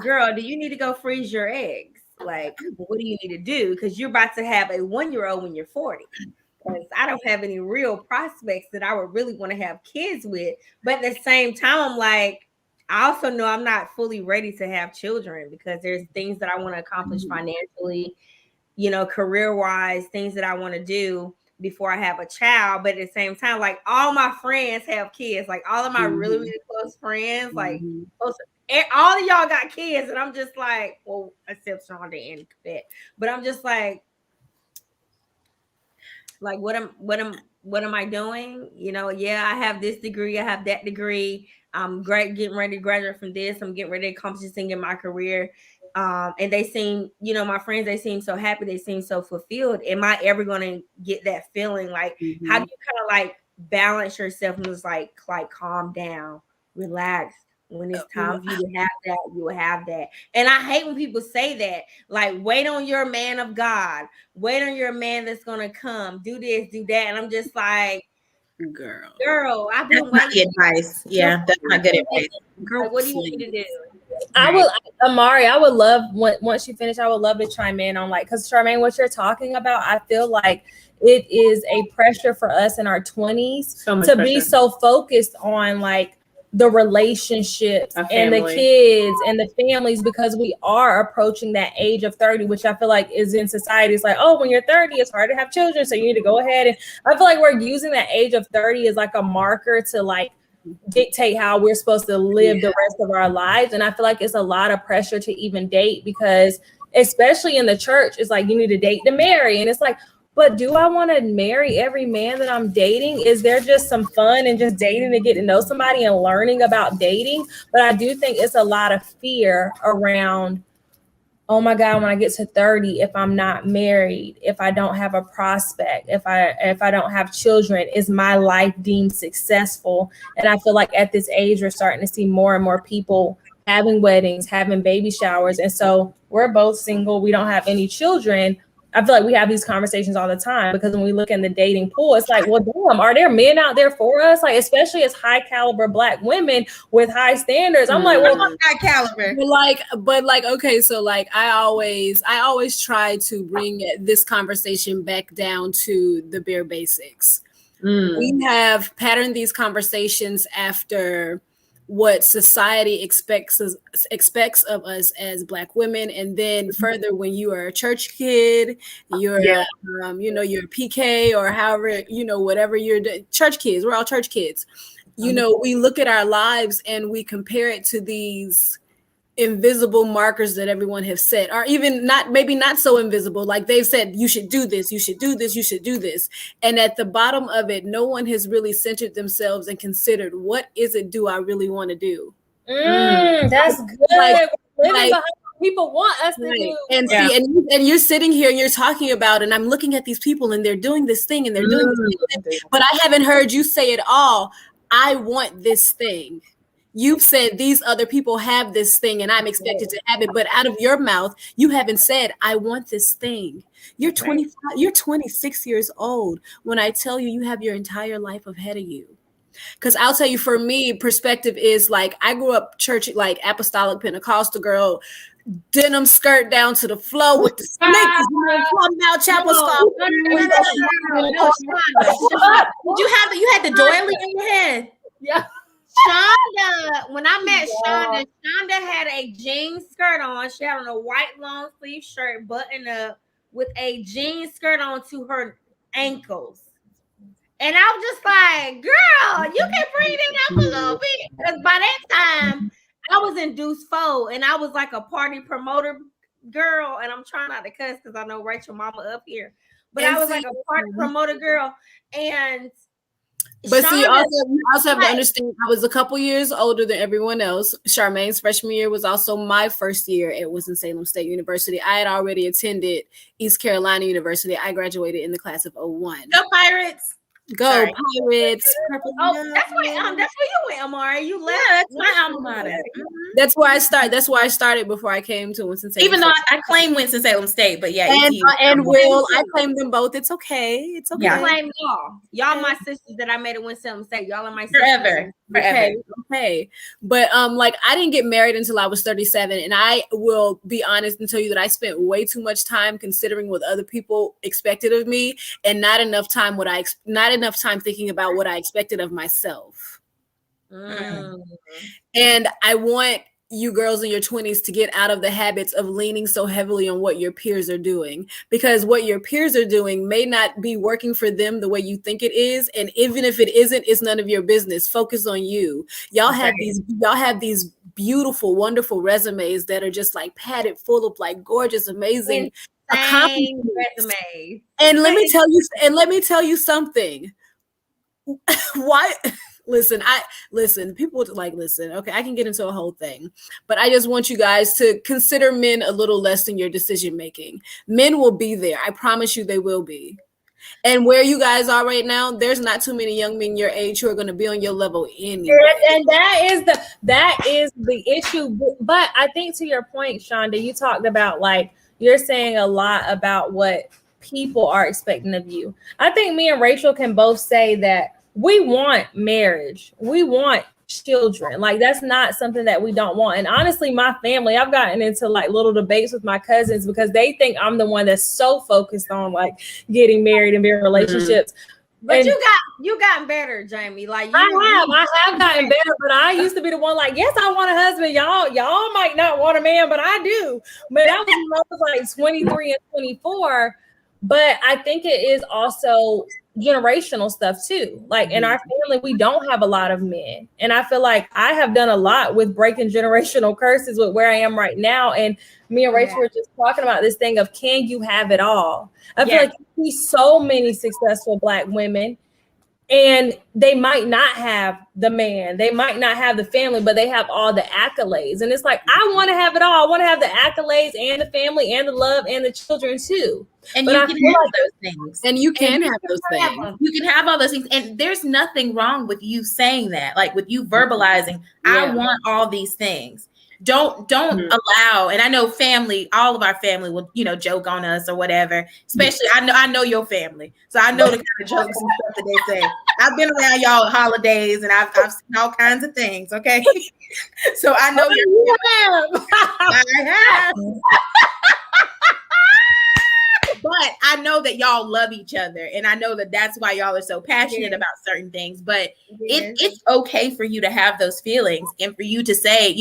[SPEAKER 2] girl, do you need to go freeze your eggs? Like, what do you need to do? Because you're about to have a 1-year-old when you're 40. Because I don't have any real prospects that I would really want to have kids with. But at the same time, I'm like, I also know I'm not fully ready to have children because there's things that I want to accomplish financially, you know, career-wise, things that I want to do before I have a child. But at the same time, like all my friends have kids, like all of my really, really close friends, like all of y'all got kids, and I'm just like, well, except Shonda and Cadet, but I'm just like what am I doing? You know, yeah, I have this degree, I have that degree. I'm great, getting ready to graduate from this. I'm getting ready to accomplish this thing in my career. And they seem, you know, my friends, they seem so happy, they seem so fulfilled. Am I ever going to get that feeling? Like, how do you kind of like balance yourself and just like calm down, relax? When it's time for you to have that, you will have that. And I hate when people say that, like, wait on your man of God, wait on your man that's gonna come, do this, do that. And I'm just like, girl, I've been waiting.
[SPEAKER 10] Advice. Yeah, that's not good advice.
[SPEAKER 2] Girl, what do you need to do?
[SPEAKER 3] Amari, I would love once you finish, I would love to chime in on like, because Charmaine, what you're talking about, I feel like it is a pressure for us in our 20s to be so focused on like the relationships and the kids and the families, because we are approaching that age of 30, which I feel like is in society. It's like, oh, when you're 30, it's hard to have children, so you need to go ahead. And I feel like we're using that age of 30 as like a marker to like dictate how we're supposed to live the rest of our lives. And I feel like it's a lot of pressure to even date, because especially in the church, it's like you need to date to marry. And it's like, but do I want to marry every man that I'm dating? Is there just some fun in just dating to get to know somebody and learning about dating? But I do think it's a lot of fear around, oh my God, when I get to 30, if I'm not married, if I don't have a prospect, if I don't have children, is my life deemed successful? And I feel like at this age, we're starting to see more and more people having weddings, having baby showers. And so we're both single. We don't have any children. I feel like we have these conversations all the time because when we look in the dating pool, it's like, well, damn, are there men out there for us? Like, especially as high caliber Black women with high standards. I'm like, well,
[SPEAKER 10] high caliber.
[SPEAKER 11] But like, okay, so like I always try to bring this conversation back down to the bare basics. We have patterned these conversations after what society expects of us as Black women, and then further when you are a church kid, you're you're a PK or however, whatever you're church kids. We're all church kids. We look at our lives and we compare it to these invisible markers that everyone has set, or even maybe not so invisible, like they've said you should do this, you should do this, you should do this, and at the bottom of it no one has really centered themselves and considered, what is it do I really want to do?
[SPEAKER 3] That's good. Like people want us to do.
[SPEAKER 11] And see, and you're sitting here and you're talking about, and I'm looking at these people and they're doing this thing and they're doing this thing, but I haven't heard you say at all, I want this thing. You've said these other people have this thing and I'm expected to have it, but out of your mouth, you haven't said, I want this thing. You're 25, you're 26 years old when I tell you have your entire life ahead of you. Because I'll tell you, for me, perspective is like, I grew up church, like apostolic Pentecostal girl, denim skirt down to the floor with the snakes. Chapel style.
[SPEAKER 10] You had the doily in your head?
[SPEAKER 11] Yeah.
[SPEAKER 2] Shonda, when I met Shonda had a jean skirt on. She had on a white long sleeve shirt, buttoned up, with a jean skirt on to her ankles. And I was just like, girl, you can bring it up a little bit. Because by that time, I was in Deuce Foe, and I was like a party promoter girl. And I'm trying not to cuss because I know Rachel mama up here. But I was like a party promoter girl. And
[SPEAKER 11] but see, you also have to understand, I was a couple years older than everyone else. Charmaine's freshman year was also my first year. It was in Salem State University. I had already attended East Carolina University. I graduated in the class of 01.
[SPEAKER 10] Go Pirates!
[SPEAKER 11] Go Pirates!
[SPEAKER 2] That's where you went, Imari. You left.
[SPEAKER 10] Yeah, that's my alma mater.
[SPEAKER 11] That's where I started. That's where I started before I came to Winston-Salem.
[SPEAKER 10] Even though I claim Winston-Salem State, but yeah,
[SPEAKER 11] and Will, I claim them both. It's okay. It's okay.
[SPEAKER 2] I claim y'all. Y'all my sisters that I made at Winston-Salem State. Y'all are my sisters.
[SPEAKER 10] Forever.
[SPEAKER 11] Okay. But like I didn't get married until I was 37, and I will be honest and tell you that I spent way too much time considering what other people expected of me, and not enough time thinking about what I expected of myself. And I want you girls in your 20s to get out of the habits of leaning so heavily on what your peers are doing, because what your peers are doing may not be working for them the way you think it is, and even if it isn't, it's none of your business. Focus on you. Y'all have these beautiful, wonderful resumes that are just like padded full of like gorgeous, amazing resumes. And let me tell you something. Why? Listen, people like, listen, okay, I can get into a whole thing, but I just want you guys to consider men a little less in your decision making. Men will be there. I promise you they will be. And where you guys are right now, there's not too many young men your age who are going to be on your level anyway.
[SPEAKER 3] And that is the issue. But I think to your point, Shonda, you talked about like, you're saying a lot about what people are expecting of you. I think me and Rachel can both say that we want marriage. We want children. Like that's not something that we don't want. And honestly, my family, I've gotten into like little debates with my cousins because they think I'm the one that's so focused on like getting married and being in relationships.
[SPEAKER 2] But you gotten better, Jaymee. Like
[SPEAKER 3] I have gotten better, but I used to be the one like, yes, I want a husband. Y'all might not want a man, but I do. But that was when I was like 23 and 24. But I think it is also generational stuff too. Like in our family, we don't have a lot of men. And I feel like I have done a lot with breaking generational curses with where I am right now. And me and Rachel were just talking about this thing of, can you have it all? I feel like you see so many successful Black women and they might not have the man, they might not have the family, but they have all the accolades. And it's like, I want to have it all. I want to have the accolades and the family and the love and the children too.
[SPEAKER 10] And you can have those things.
[SPEAKER 11] And you can have those things.
[SPEAKER 10] You can have all those things. And there's nothing wrong with you saying that, like with you verbalizing, I want all these things. don't allow, and I know family, all of our family will, joke on us or whatever. Especially I know your family. So I know the kind of jokes and stuff that they say. I've been around y'all at holidays and I've seen all kinds of things, okay? So I know I have. But I know that y'all love each other, and I know that that's why y'all are so passionate about certain things. But it's okay for you to have those feelings, and for you to say,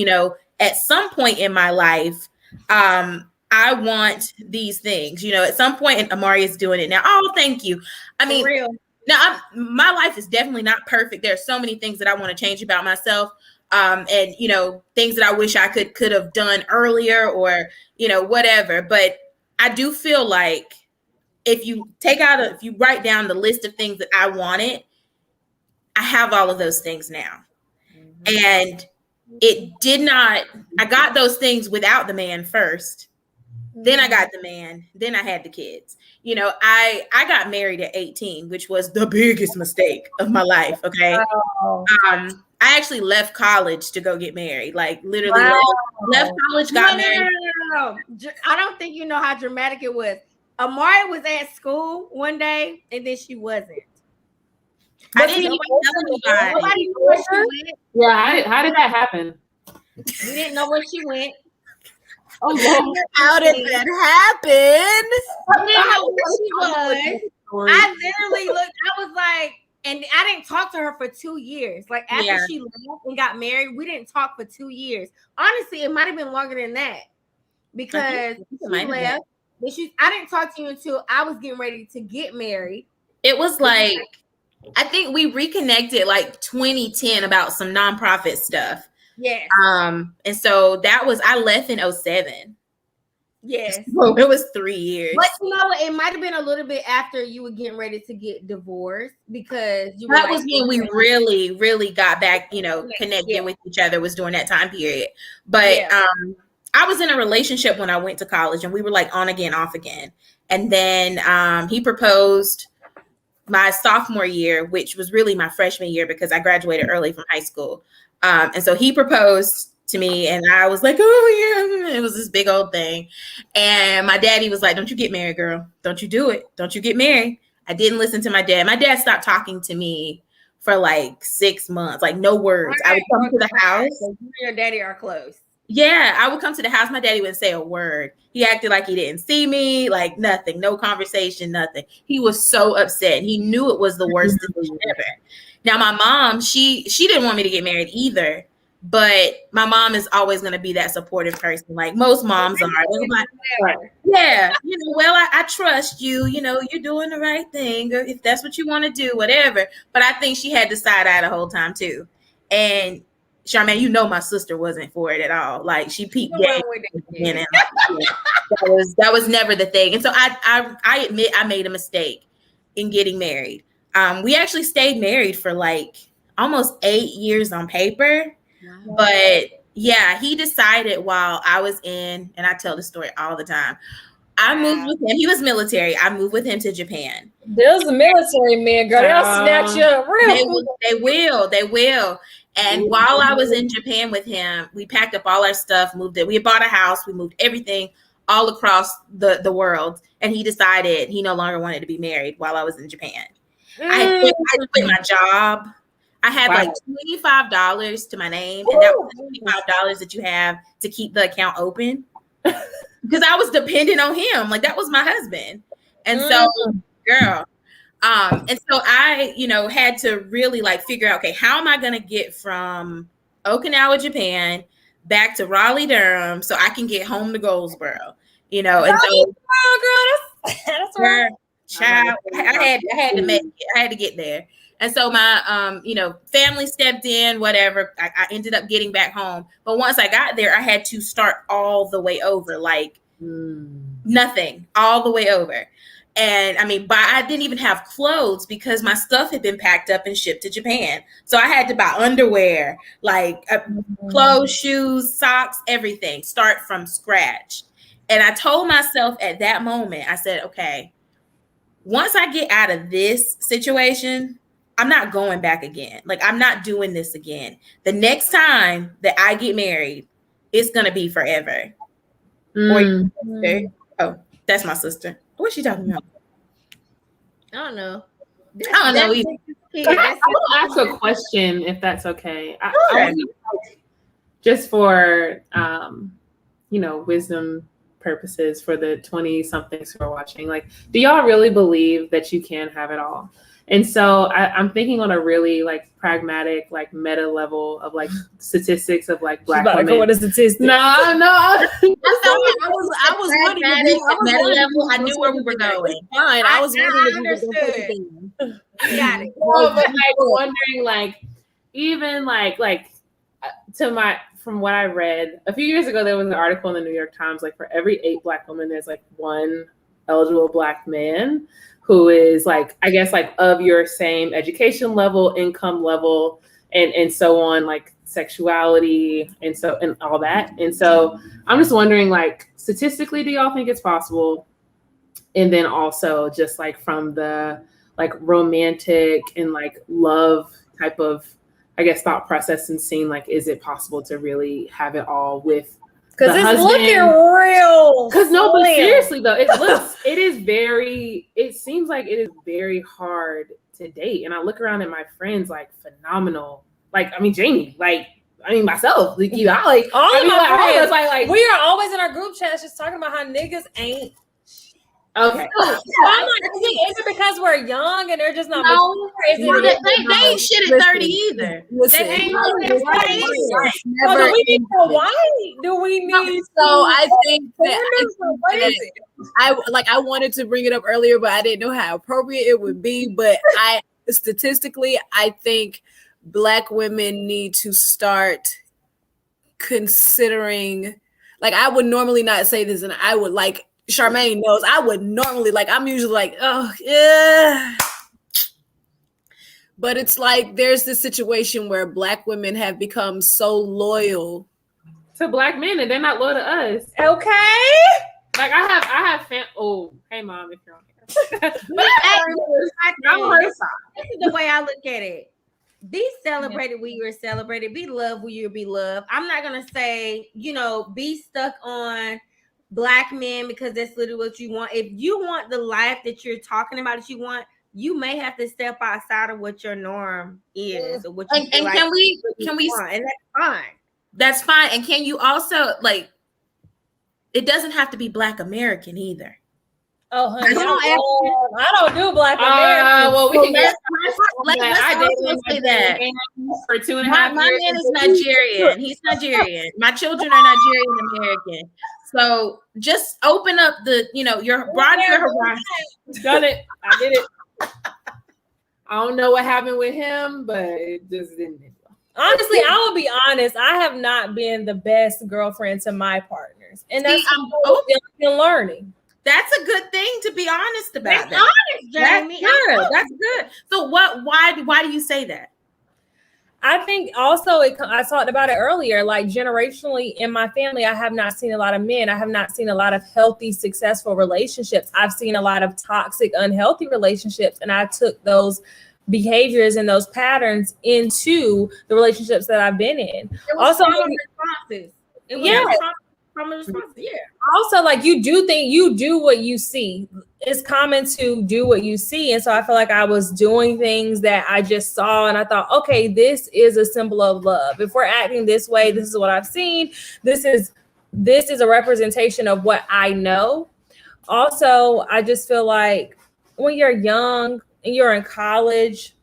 [SPEAKER 10] at some point in my life, I want these things. At some point, and Imari is doing it now. Oh, thank you. I mean, now my life is definitely not perfect. There are so many things that I want to change about myself, and things that I wish I could have done earlier, or whatever. But I do feel like if you write down the list of things that I wanted, I have all of those things now. And I got those things without the man first. Then I got the man. Then I had the kids. I got married at 18, which was the biggest mistake of my life. Okay. I actually left college to go get married. Like literally left college, got married.
[SPEAKER 12] No. I don't think you know how dramatic it was. Imari was at school one day and then she wasn't.
[SPEAKER 10] I didn't even tell anybody.
[SPEAKER 12] Nobody knew where she went.
[SPEAKER 8] Yeah, how did that happen?
[SPEAKER 12] We didn't know where she went.
[SPEAKER 11] Oh, Lord. How did that happen?
[SPEAKER 12] We didn't know where she was. I literally looked, I was like, and I didn't talk to her for 2 years. Like after she left and got married, we didn't talk for 2 years. Honestly, it might have been longer than that because she left. I didn't talk to you until I was getting ready to get married.
[SPEAKER 10] It was like, I think we reconnected like 2010 about some nonprofit stuff.
[SPEAKER 12] Yes.
[SPEAKER 10] And so I left in 2007.
[SPEAKER 12] Yes.
[SPEAKER 10] So it was 3 years.
[SPEAKER 12] But it might have been a little bit after you were getting ready to get divorced because
[SPEAKER 10] that was when we really, really got back, connected with each other, was during that time period. But I was in a relationship when I went to college and we were like on again, off again. And then he proposed my sophomore year, which was really my freshman year because I graduated early from high school. And so he proposed to me and I was like, oh yeah, it was this big old thing. And my daddy was like, don't you get married, girl. Don't you do it. Don't you get married. I didn't listen to my dad. My dad stopped talking to me for like 6 months, like no words. I would come to the house.
[SPEAKER 12] So you and your daddy are close.
[SPEAKER 10] Yeah, I would come to the house. My daddy wouldn't say a word. He acted like he didn't see me, like nothing, no conversation, nothing. He was so upset. He knew it was the worst decision ever. Now, my mom, she didn't want me to get married either, but my mom is always going to be that supportive person, like most moms are. Like, yeah, I trust you. You're doing the right thing, or if that's what you want to do, whatever. But I think she had the side eye the whole time too, and Charmaine, my sister wasn't for it at all. Like she peaked game, and that was never the thing. And so I admit I made a mistake in getting married. We actually stayed married for like almost 8 years on paper. Wow. But yeah, he decided while I was and I tell the story all the time. I moved with him. He was military. I moved with him to Japan.
[SPEAKER 3] There's a military man, girl. They'll snatch you up real.
[SPEAKER 10] They will. And while I was in Japan with him, we packed up all our stuff, moved it. We had bought a house. We moved everything all across the world. And he decided he no longer wanted to be married while I was in Japan. I quit my job. I had like $25 to my name. And that was $25 that you have to keep the account open. Because I was dependent on him. Like that was my husband. And so, girl. And so I, had to really like figure out, okay, how am I going to get from Okinawa, Japan, back to Raleigh, Durham, so I can get home to Goldsboro, and so, girl, that's right. Child, I had to make it. I had to get there. And so my, family stepped in, whatever. I ended up getting back home. But once I got there, I had to start all the way over, like nothing, all the way over. And I didn't even have clothes because my stuff had been packed up and shipped to Japan. So I had to buy underwear, like clothes, shoes, socks, everything, start from scratch. And I told myself at that moment, I said, okay, once I get out of this situation, I'm not going back again. Like I'm not doing this again. The next time that I get married, it's gonna be forever. Or your sister. Oh, that's my sister. What's she talking about?
[SPEAKER 12] I don't know.
[SPEAKER 3] I don't know either. I will ask a question if that's okay. I just for wisdom purposes for the 20-somethings who are watching. Like, do y'all really believe that you can have it all? And so I'm thinking on a really like pragmatic, like meta level of like statistics of like Black women.
[SPEAKER 10] What is statistics?
[SPEAKER 3] No.
[SPEAKER 11] I was wondering
[SPEAKER 10] meta level. I knew where we were going.
[SPEAKER 11] Fine. I was wondering
[SPEAKER 12] if you were going. Got it.
[SPEAKER 3] No, but like wondering, like even like from what I read a few years ago, there was an article in the New York Times, like for every 8 Black women, there's like 1 eligible Black man who is like, I guess, like of your same education level, income level, and so on, like sexuality and all that. And so I'm just wondering, like, statistically, do y'all think it's possible? And then also just like from the like romantic and like love type of, I guess, thought process and seeing like, is it possible to really have it all with
[SPEAKER 10] because it's looking real.
[SPEAKER 3] Because no, but seriously though, it seems like it is very hard to date. And I look around at my friends, like phenomenal. Like, I mean, Jaymee, like, I mean, myself, like you, I like
[SPEAKER 10] all of my friends.
[SPEAKER 3] Like
[SPEAKER 10] we are always in our group chats just talking about how niggas ain't.
[SPEAKER 3] Okay.
[SPEAKER 10] So I'm like, is it because we're young and they're just not? No, they ain't shit at 30 either.
[SPEAKER 11] Listen,
[SPEAKER 10] they ain't so do we need a white? Do we need?
[SPEAKER 11] So I think that I wanted to bring it up earlier, but I didn't know how appropriate it would be. But statistically, I think Black women need to start considering. Like, I would normally not say this, and I would like. Charmaine knows I would normally like, I'm usually like, oh yeah. But it's like there's this situation where Black women have become so loyal
[SPEAKER 3] to Black men and they're not loyal to us.
[SPEAKER 10] Okay.
[SPEAKER 3] Like I have oh, hey mom, if you're on here.
[SPEAKER 12] This is the way I look at it. Be celebrated when you're celebrated. Be loved when you're be loved. I'm not gonna say, be stuck on Black men because that's literally what you want. If you want the life that you're talking about that you want, you may have to step outside of what your norm is or what you
[SPEAKER 10] and
[SPEAKER 12] like
[SPEAKER 10] can we
[SPEAKER 12] want, and that's fine.
[SPEAKER 10] That's fine. And can you also like it doesn't have to be Black American either. Oh, honey, I don't do Black American.
[SPEAKER 3] Well, we can
[SPEAKER 10] let's say that
[SPEAKER 3] for 2.5 years.
[SPEAKER 10] My man is Nigerian. He's Nigerian. My children are Nigerian American. So just open up your broaden your horizon.
[SPEAKER 3] Done it. I did it. I don't know what happened with him, but it just didn't.
[SPEAKER 10] Honestly, I will be honest. I have not been the best girlfriend to my partners, and that's still learning. That's a good thing to be honest about.
[SPEAKER 12] That's honest, Jaymee.
[SPEAKER 10] That's good. So why do you say that? I think also I talked about it earlier, like generationally in my family, I have not seen a lot of men. I have not seen a lot of healthy, successful relationships. I've seen a lot of toxic, unhealthy relationships. And I took those behaviors and those patterns into the relationships that I've been in. Also,
[SPEAKER 12] responses. From a response, yeah.
[SPEAKER 10] Also, like you do what you see. It's common to do what you see. And so I feel like I was doing things that I just saw and I thought, okay, this is a symbol of love. If we're acting this way, this is what I've seen. This is a representation of what I know. Also, I just feel like when you're young and you're in college,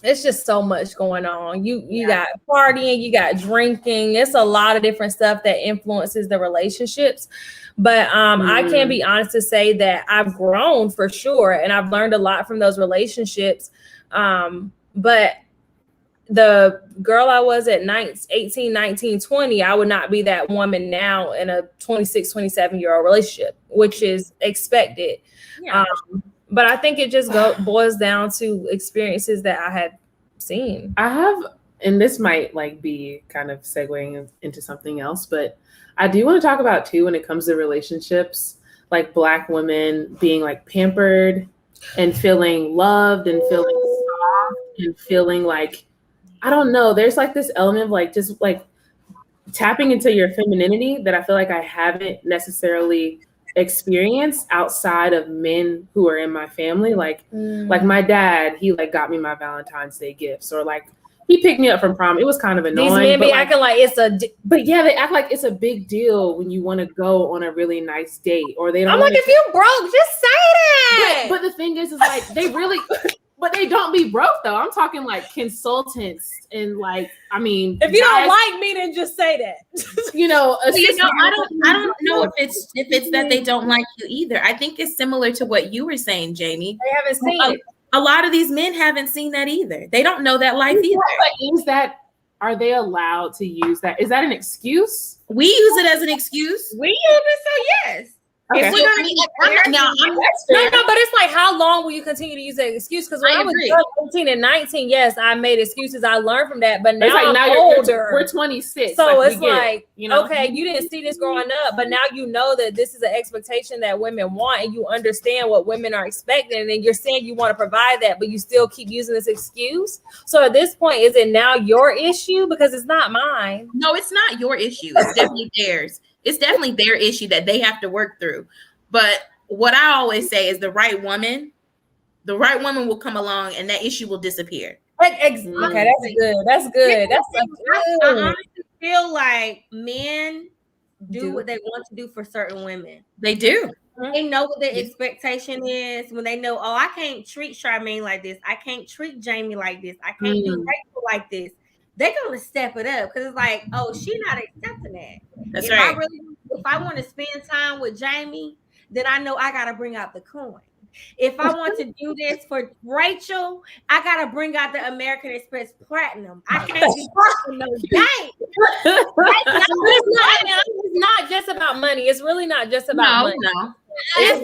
[SPEAKER 10] it's just so much going on. You got partying, you got drinking. It's a lot of different stuff that influences the relationships. But I can be honest to say that I've grown for sure. And I've learned a lot from those relationships. But the girl I was at 18, 19, 20, I would not be that woman now in a 26, 27-year-old relationship, which is expected. Yeah. But I think it just boils down to experiences that I had seen.
[SPEAKER 3] I have, and this might like be kind of segueing into something else, but I do want to talk about too when it comes to relationships, like Black women being like pampered and feeling loved and feeling soft and feeling like, I don't know, there's like this element of like just like
[SPEAKER 8] tapping into your femininity that I feel like I haven't necessarily experienced outside of men who are in my family. Like my dad, he like got me my Valentine's Day gifts, or like he picked me up from prom. It was kind of annoying.
[SPEAKER 3] These men be acting like it's
[SPEAKER 8] but yeah, they act like it's a big deal when you want to go on a really nice date, or they don't.
[SPEAKER 3] I'm like, if you broke, just say that.
[SPEAKER 8] But the thing is like they really, but they don't be broke though. I'm talking like consultants and like, I mean,
[SPEAKER 12] if you don't like me, then just say that.
[SPEAKER 8] You know,
[SPEAKER 10] I don't know if it's that they don't like you either. I think it's similar to what you were saying, Jaymee.
[SPEAKER 3] They haven't seen it.
[SPEAKER 10] A lot of these men haven't seen that either. They don't know that life either.
[SPEAKER 8] Are they allowed to use that? Is that an excuse?
[SPEAKER 10] We use it as an excuse.
[SPEAKER 12] We use it, so yes.
[SPEAKER 8] Okay.
[SPEAKER 3] If we're gonna but it's like, how long will you continue to use that excuse? Because when I was 18 and 19, yes, I made excuses. I learned from that, but now
[SPEAKER 8] it's like,
[SPEAKER 3] I'm
[SPEAKER 8] now
[SPEAKER 3] older.
[SPEAKER 8] We're 26,
[SPEAKER 3] so
[SPEAKER 8] like,
[SPEAKER 3] it's like,
[SPEAKER 8] you know?
[SPEAKER 3] Okay, you didn't see this growing up, but now you know that this is an expectation that women want, and you understand what women are expecting, and then you're saying you want to provide that, but you still keep using this excuse. So at this point, is it now your issue? Because it's not mine.
[SPEAKER 10] No, it's not your issue. It's definitely theirs. It's definitely their issue that they have to work through. But what I always say is the right woman will come along and that issue will disappear.
[SPEAKER 3] Okay, that's good. That's good. That's
[SPEAKER 12] I honestly feel like men do what they want to do for certain women.
[SPEAKER 10] They do.
[SPEAKER 12] They know what their expectation is when they know, oh, I can't treat Charmaine like this. I can't treat Jaymee like this. I can't do Rachel like this. They're gonna step it up because it's like, oh, she's not accepting that.
[SPEAKER 10] That's
[SPEAKER 12] if
[SPEAKER 10] right.
[SPEAKER 12] If I want to spend time with Jaymee, then I know I gotta bring out the coin. If I want to do this for Rachel, I gotta bring out the American Express Platinum. I can't be talking no game.
[SPEAKER 3] It's not just about money. It's really not just about money.
[SPEAKER 11] No. It's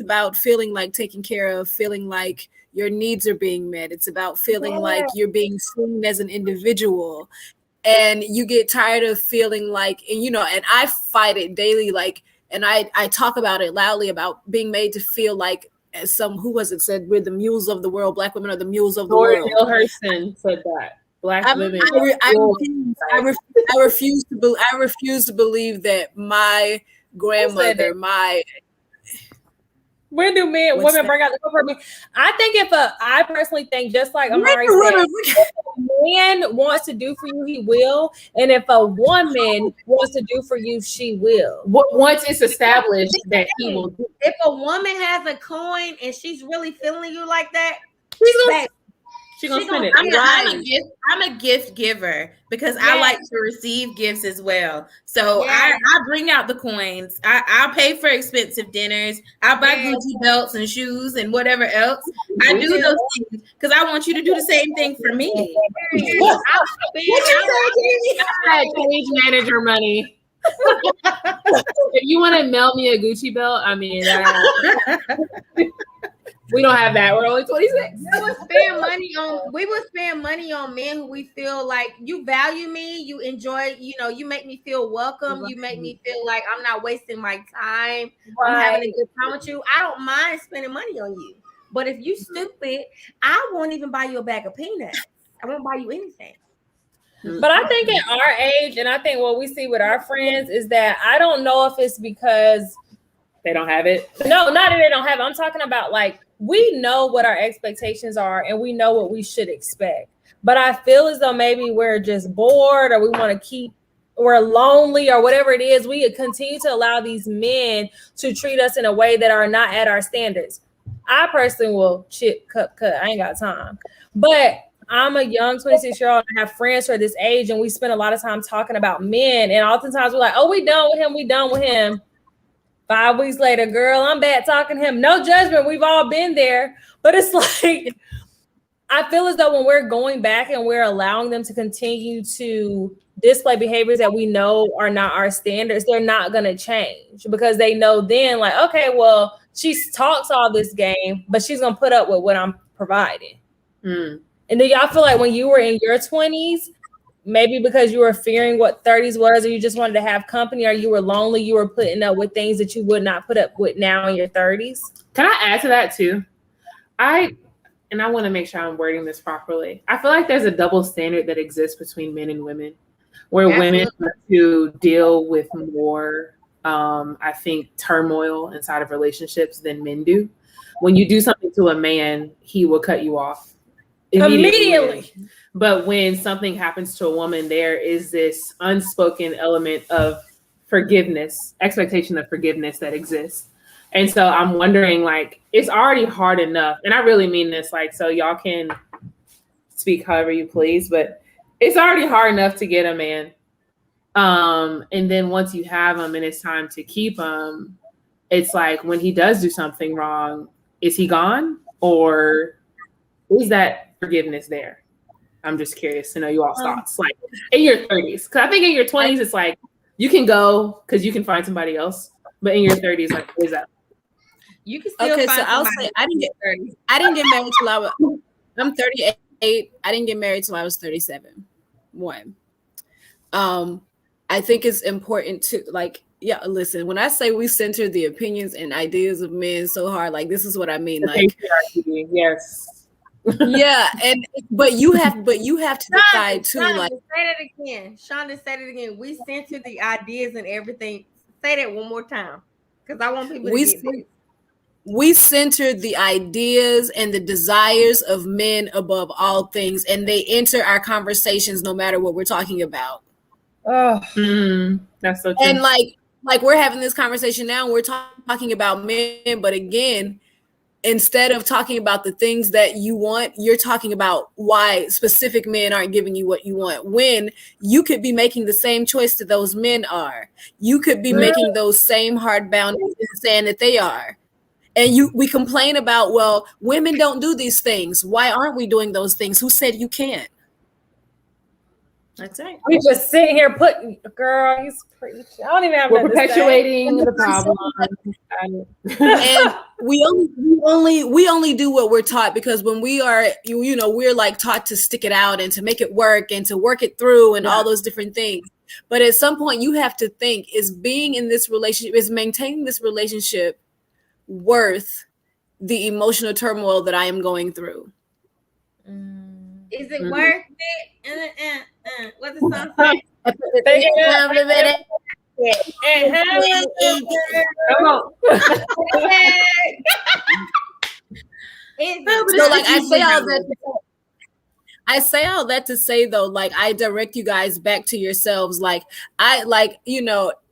[SPEAKER 11] about feeling like taken care of, feeling like your needs are being met. It's about feeling like you're being seen as an individual. And you get tired of feeling like, and I fight it daily, like, and I talk about it loudly about being made to feel like, as who was it said, we're the mules of the world. Black women are the mules of the world.
[SPEAKER 8] Neil Hurston said that. Black women.
[SPEAKER 11] I refuse to believe that my grandmother,
[SPEAKER 3] when do women bring out the coin for me? I think I personally think, just like Imari said, if a man wants to do for you, he will. And if a woman wants to do for you, she will.
[SPEAKER 8] Once it's established that he will do.
[SPEAKER 12] If a woman has a coin and she's really feeling you like that,
[SPEAKER 8] she's gonna spend it.
[SPEAKER 10] I'm a gift giver because I like to receive gifts as well. So I bring out the coins. I'll pay for expensive dinners. I'll buy Gucci belts and shoes and whatever else. I do those things because I want you to do the same thing for me.
[SPEAKER 8] What you say, page manager money. If you want to mail me a Gucci belt, I mean, we don't have that. We're only 26.
[SPEAKER 12] We would spend money on men who we feel like, you value me, you enjoy, you make me feel welcome, you make me feel like I'm not wasting my time. I'm having a good time with you. I don't mind spending money on you. But if you stupid, I won't even buy you a bag of peanuts. I won't buy you anything.
[SPEAKER 3] But I think at our age, and I think what we see with our friends, is that I don't know if it's because
[SPEAKER 8] they don't have it.
[SPEAKER 3] No, not that they don't have it. I'm talking about, like, we know what our expectations are and we know what we should expect. But I feel as though maybe we're just bored, or we want to we're lonely, or whatever it is. We continue to allow these men to treat us in a way that are not at our standards. I personally will cut. I ain't got time. But I'm a young 26-year-old. I have friends who are this age, and we spend a lot of time talking about men. And oftentimes we're like, oh, we done with him. 5 weeks later, girl, I'm bad talking to him. No judgment. We've all been there. But it's like, I feel as though when we're going back and we're allowing them to continue to display behaviors that we know are not our standards, they're not going to change, because they know then, like, okay, well, she talks all this game, but she's going to put up with what I'm providing. And do y'all feel like when you were in your 20s, maybe because you were fearing what 30s was, or you just wanted to have company, or you were lonely, you were putting up with things that you would not put up with now in your 30s?
[SPEAKER 8] Can I add to that too? and I want to make sure I'm wording this properly. I feel like there's a double standard that exists between men and women, where women have to deal with more, I think, turmoil inside of relationships than men do. When you do something to a man, he will cut you off immediately. But when something happens to a woman, there is this unspoken element of forgiveness, expectation of forgiveness that exists. And so I'm wondering, like, it's already hard enough. And I really mean this, like, so y'all can speak however you please, but it's already hard enough to get a man. And then once you have him and it's time to keep him, it's like when he does do something wrong, is he gone? Or is that forgiveness there? I'm just curious to know you all's thoughts. Like in your 30s, because I think in your 20s, it's like you can go because you can find somebody else. But in your 30s, like, what is that?
[SPEAKER 12] You can still find
[SPEAKER 11] so I'll say I didn't get married till I'm 38. I didn't get married till I was 37. One. I think it's important to listen, when I say we center the opinions and ideas of men so hard, like this is what I mean. Like
[SPEAKER 8] yes.
[SPEAKER 11] Yeah, but you have to decide too. Like,
[SPEAKER 12] say that again. Shonda, say it again. We center the ideas and everything. Say that one more time. Because I want people to get it.
[SPEAKER 11] We center the ideas and the desires of men above all things, and they enter our conversations no matter what we're talking about.
[SPEAKER 8] Oh, that's so true.
[SPEAKER 11] And like we're having this conversation now, and we're talking about men, but again, instead of talking about the things that you want, you're talking about why specific men aren't giving you what you want. When you could be making the same choice that those men are, you could be making those same hard boundaries and saying that they are. And we complain about, well, women don't do these things. Why aren't we doing those things? Who said you can't?
[SPEAKER 10] That's right.
[SPEAKER 3] We just sitting here putting, girl, he's preaching. I don't even have.
[SPEAKER 8] We're perpetuating the problem.
[SPEAKER 11] And we only do what we're taught, because when we are, we're like taught to stick it out and to make it work and to work it through and all those different things. But at some point, you have to think: is being in this relationship, is maintaining this relationship worth the emotional turmoil that I am going through?
[SPEAKER 12] Is it worth it? What the song say?
[SPEAKER 8] Come on.
[SPEAKER 11] So, like, I say all that to say though, like, I direct you guys back to yourselves. Like,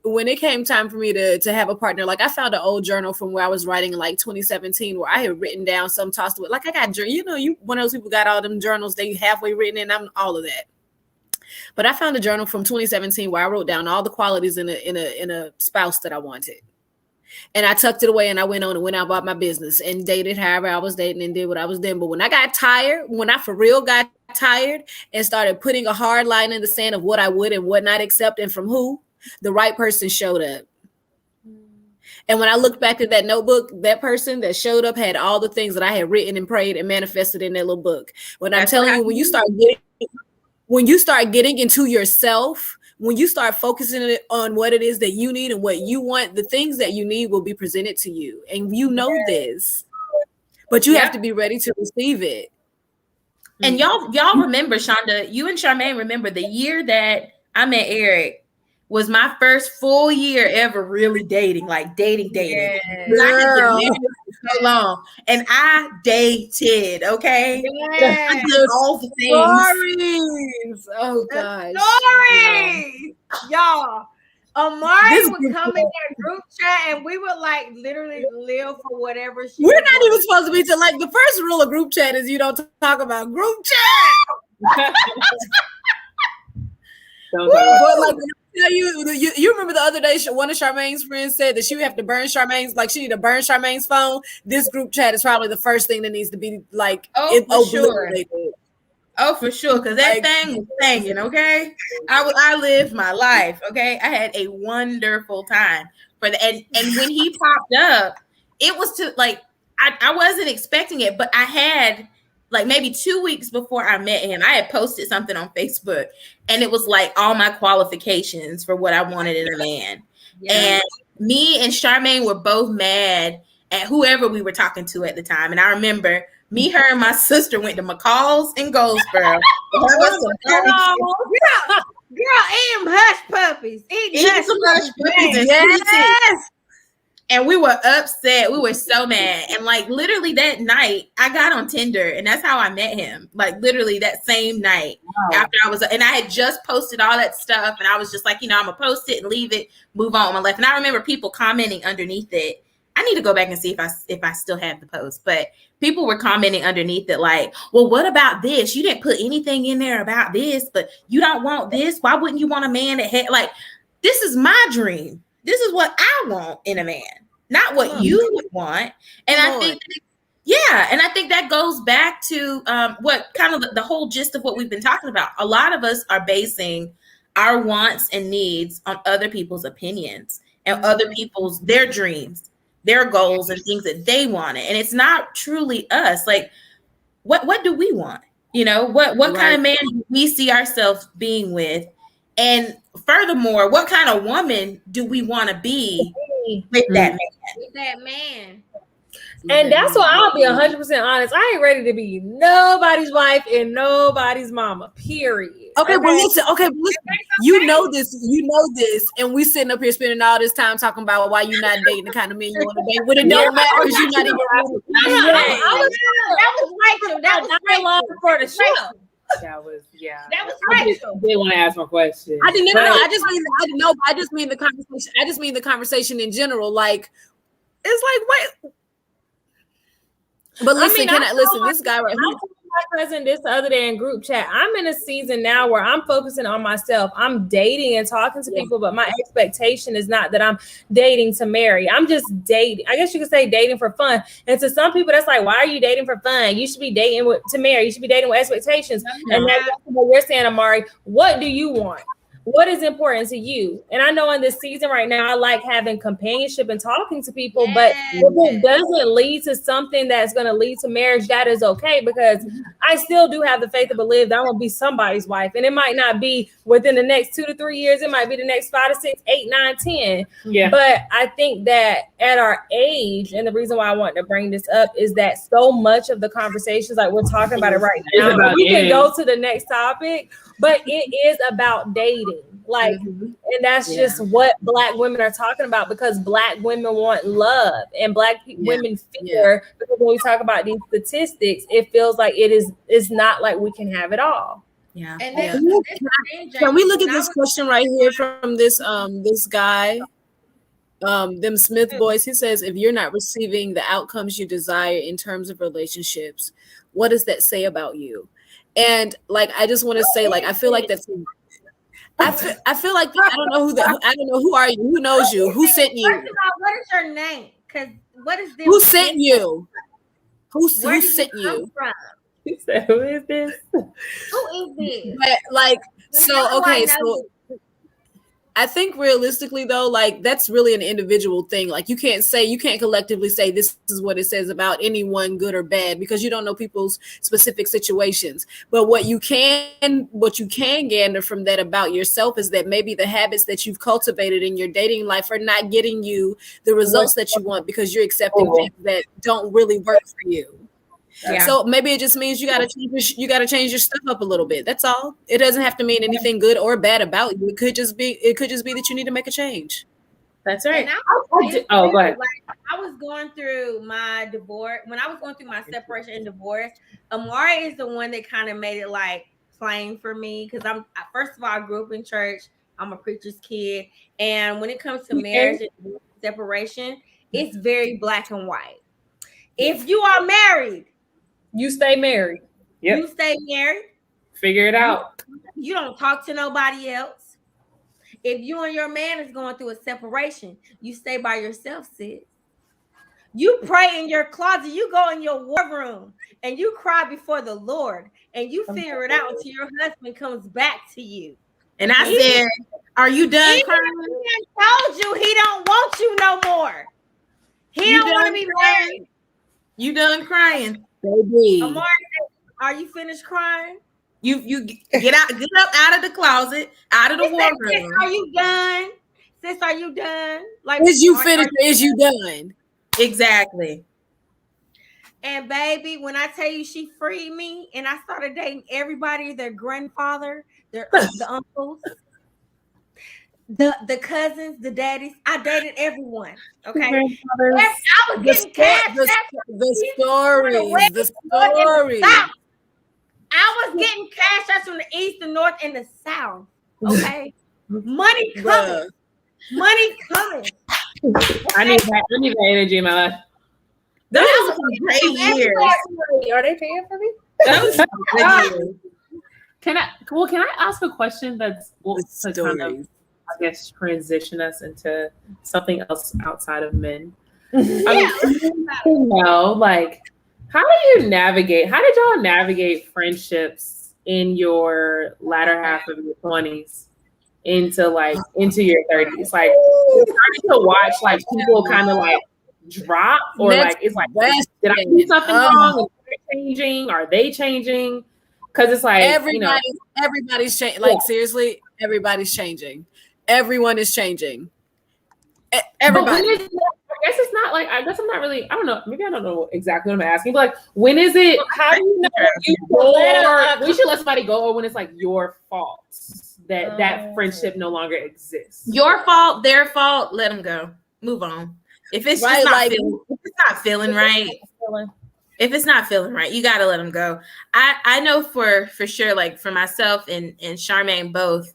[SPEAKER 11] when it came time for me to have a partner, like I found an old journal from where I was writing in like 2017, where I had written down some tossed away. Like I got, you one of those people got all them journals, they halfway written in, I'm all of that. But I found a journal from 2017 where I wrote down all the qualities in a spouse that I wanted. And I tucked it away and I went on and went out about my business and dated however I was dating and did what I was doing. But when I got tired, when I for real got tired and started putting a hard line in the sand of what I would and would not accept and from who, the right person showed up. And when I looked back at that notebook, that person that showed up had all the things that I had written and prayed and manifested in that little book. When I'm telling you, when you start getting into yourself, when you start focusing on what it is that you need and what you want, the things that you need will be presented to you. And you know this, but you have to be ready to receive it.
[SPEAKER 10] And y'all remember, Shonda, you and Charmaine remember the year that I met Eric was my first full year ever really dating, like dating.
[SPEAKER 12] Yeah.
[SPEAKER 10] I had been married for so long, and I dated. Okay, I did all the things.
[SPEAKER 11] Stories. Oh gosh,
[SPEAKER 12] stories, y'all. Amari would come in that group chat, and we would like literally live for whatever.
[SPEAKER 11] We're not even supposed to be to, like, the first rule of group chat is you don't talk about group chat. But like, you remember the other day, one of Charmaine's friends said that she would have to burn Charmaine's, like she need to burn Charmaine's phone. This group chat is probably the first thing that needs to be like,
[SPEAKER 10] for sure. Oh, for sure, because that thing was banging. Okay, I lived my life. Okay, I had a wonderful time for the and when he popped up, it was to like I wasn't expecting it, but I had. Like maybe 2 weeks before I met him, I had posted something on Facebook, and it was like all my qualifications for what I wanted in a man. Yeah. And me and Charmaine were both mad at whoever we were talking to at the time. And I remember Me, her, and my sister went to McCall's in Goldsboro.
[SPEAKER 12] Girl, eating hush puppies.
[SPEAKER 10] Eating some hush puppies and sweet tea. And we were upset. We were so mad. And like literally that night, I got on Tinder, and that's how I met him. Like literally that same night after I had just posted all that stuff, and I was just like, I'm gonna post it and leave it, move on with my life. And I remember people commenting underneath it. I need to go back and see if I still have the post, but people were commenting underneath it like, well, what about this? You didn't put anything in there about this, but you don't want this. Why wouldn't you want a man that had like, this is my dream. This is what I want in a man, not what you would want. And I think, and I think that goes back to what kind of the whole gist of what we've been talking about. A lot of us are basing our wants and needs on other people's opinions and other people's, their dreams, their goals and things that they wanted. And it's not truly us. Like, what do we want? What kind of man do we see ourselves being with? And furthermore, what kind of woman do we want to be with that man?
[SPEAKER 12] With that man.
[SPEAKER 3] And that's why I'll be 100% honest. I ain't ready to be nobody's wife and nobody's mama, period.
[SPEAKER 11] Okay, but listen. You know this, and we sitting up here spending all this time talking about why you not dating the kind of man you want to date. But it don't matter because you're not even.
[SPEAKER 12] That was Rachel. That was Rachel
[SPEAKER 3] for the show.
[SPEAKER 8] That was
[SPEAKER 12] That was Rachel.
[SPEAKER 8] They want to ask my question.
[SPEAKER 11] I didn't know. I just mean the conversation. I just mean the conversation in general. Like, it's like wait. But listen, this guy right here.
[SPEAKER 3] My cousin this the other day in group chat. I'm in a season now where I'm focusing on myself. I'm dating and talking to people, but my expectation is not that I'm dating to marry. I'm just dating. I guess you could say dating for fun. And to some people, that's like, why are you dating for fun? You should be dating to marry. You should be dating with expectations. And that's what you're saying, Imari. What do you want? What is important to you? And I know in this season right now, I like having companionship and talking to people, but if it doesn't lead to something that's going to lead to marriage, that is okay, because I still do have the faith to believe that I'm going to be somebody's wife. And it might not be within the next 2 to 3 years. It might be the next 5 to 6, 8, 9, 10. Yeah. But I think that at our age, and the reason why I want to bring this up is that so much of the conversations, like we're talking about it right now, we can go to the next topic, but it is about dating. Like, and that's just what Black women are talking about, because Black women want love and Black women fear, because when we talk about these statistics, it feels like it's not like we can have it all.
[SPEAKER 10] Yeah.
[SPEAKER 12] And
[SPEAKER 11] can we look at this question right here from this guy, them Smith boys? He says, if you're not receiving the outcomes you desire in terms of relationships, what does that say about you? And like, I just want to say, like, I feel like that's. I feel like I don't know who are you? Who knows you? Who sent you?
[SPEAKER 12] First of all, what is your name? Because what is this?
[SPEAKER 11] Who sent you? Who sent you?
[SPEAKER 12] From?
[SPEAKER 3] He said, "Who is this?
[SPEAKER 12] Who is this?"
[SPEAKER 11] But like, so okay, so I think realistically though, like that's really an individual thing. Like you can't collectively say this is what it says about anyone, good or bad, because you don't know people's specific situations. But what you can gander from that about yourself is that maybe the habits that you've cultivated in your dating life are not getting you the results that you want, because you're accepting things that don't really work for you. Yeah. So maybe it just means you gotta change your stuff up a little bit. That's all. It doesn't have to mean anything good or bad about you. It could just be that you need to make a change.
[SPEAKER 10] That's right.
[SPEAKER 12] Go ahead.
[SPEAKER 8] Like,
[SPEAKER 12] I was going through my divorce. When I was going through my separation and divorce, Imari is the one that kind of made it like plain for me, because first of all, I grew up in church. I'm a preacher's kid, and when it comes to marriage and separation, it's very black and white. If you are married,
[SPEAKER 3] you stay married.
[SPEAKER 12] Yep. You stay married.
[SPEAKER 3] Figure it out.
[SPEAKER 12] You don't talk to nobody else. If you and your man is going through a separation, you stay by yourself, sis. You pray in your closet. You go in your war room and you cry before the Lord, and you figure it out until your husband comes back to you.
[SPEAKER 10] And I said, "Are you done crying?"
[SPEAKER 12] He told you he don't want you no more. He don't want to be married.
[SPEAKER 10] You done crying?
[SPEAKER 11] Baby.
[SPEAKER 12] Imari, are you finished crying?
[SPEAKER 10] You get up out of the closet, out of the wardrobe.
[SPEAKER 12] Sis, are you done? Sis, are you done? Like,
[SPEAKER 11] is you finished? Is you done?
[SPEAKER 10] Exactly.
[SPEAKER 12] And baby, when I tell you she freed me and I started dating everybody, their grandfather, the uncles, the cousins, the daddies, I dated everyone. Okay. I was getting cash.
[SPEAKER 11] The stories.
[SPEAKER 12] I was getting cash outs from the east, the north, and the south. Okay. Money coming. Money coming. Okay?
[SPEAKER 8] I need that energy in my life.
[SPEAKER 10] Those are some great years.
[SPEAKER 3] Are they paying for me?
[SPEAKER 10] Those are good years.
[SPEAKER 8] Can I ask a question that's to kind of, I guess, transition us into something else outside of men?
[SPEAKER 12] Yeah.
[SPEAKER 8] Like, how did y'all navigate friendships in your latter half of your 20s into your 30s? Like, starting to watch like people kind of like drop, or like it's like, did I do something wrong? Are they changing? Are they changing? Because it's like
[SPEAKER 11] everybody's changing. Like, seriously, everybody's changing. Everyone is changing. Everybody.
[SPEAKER 8] I guess it's not like, I guess I'm not really, I don't know. Maybe I don't know exactly what I'm asking. But like, when is it, how do you know we should let somebody go, or when it's like your fault that friendship no longer exists?
[SPEAKER 10] Your fault, their fault, let them go. Move on. If it's just not feeling right, if it's not feeling right, you got to let them go. I know for sure, like for myself and Charmaine both,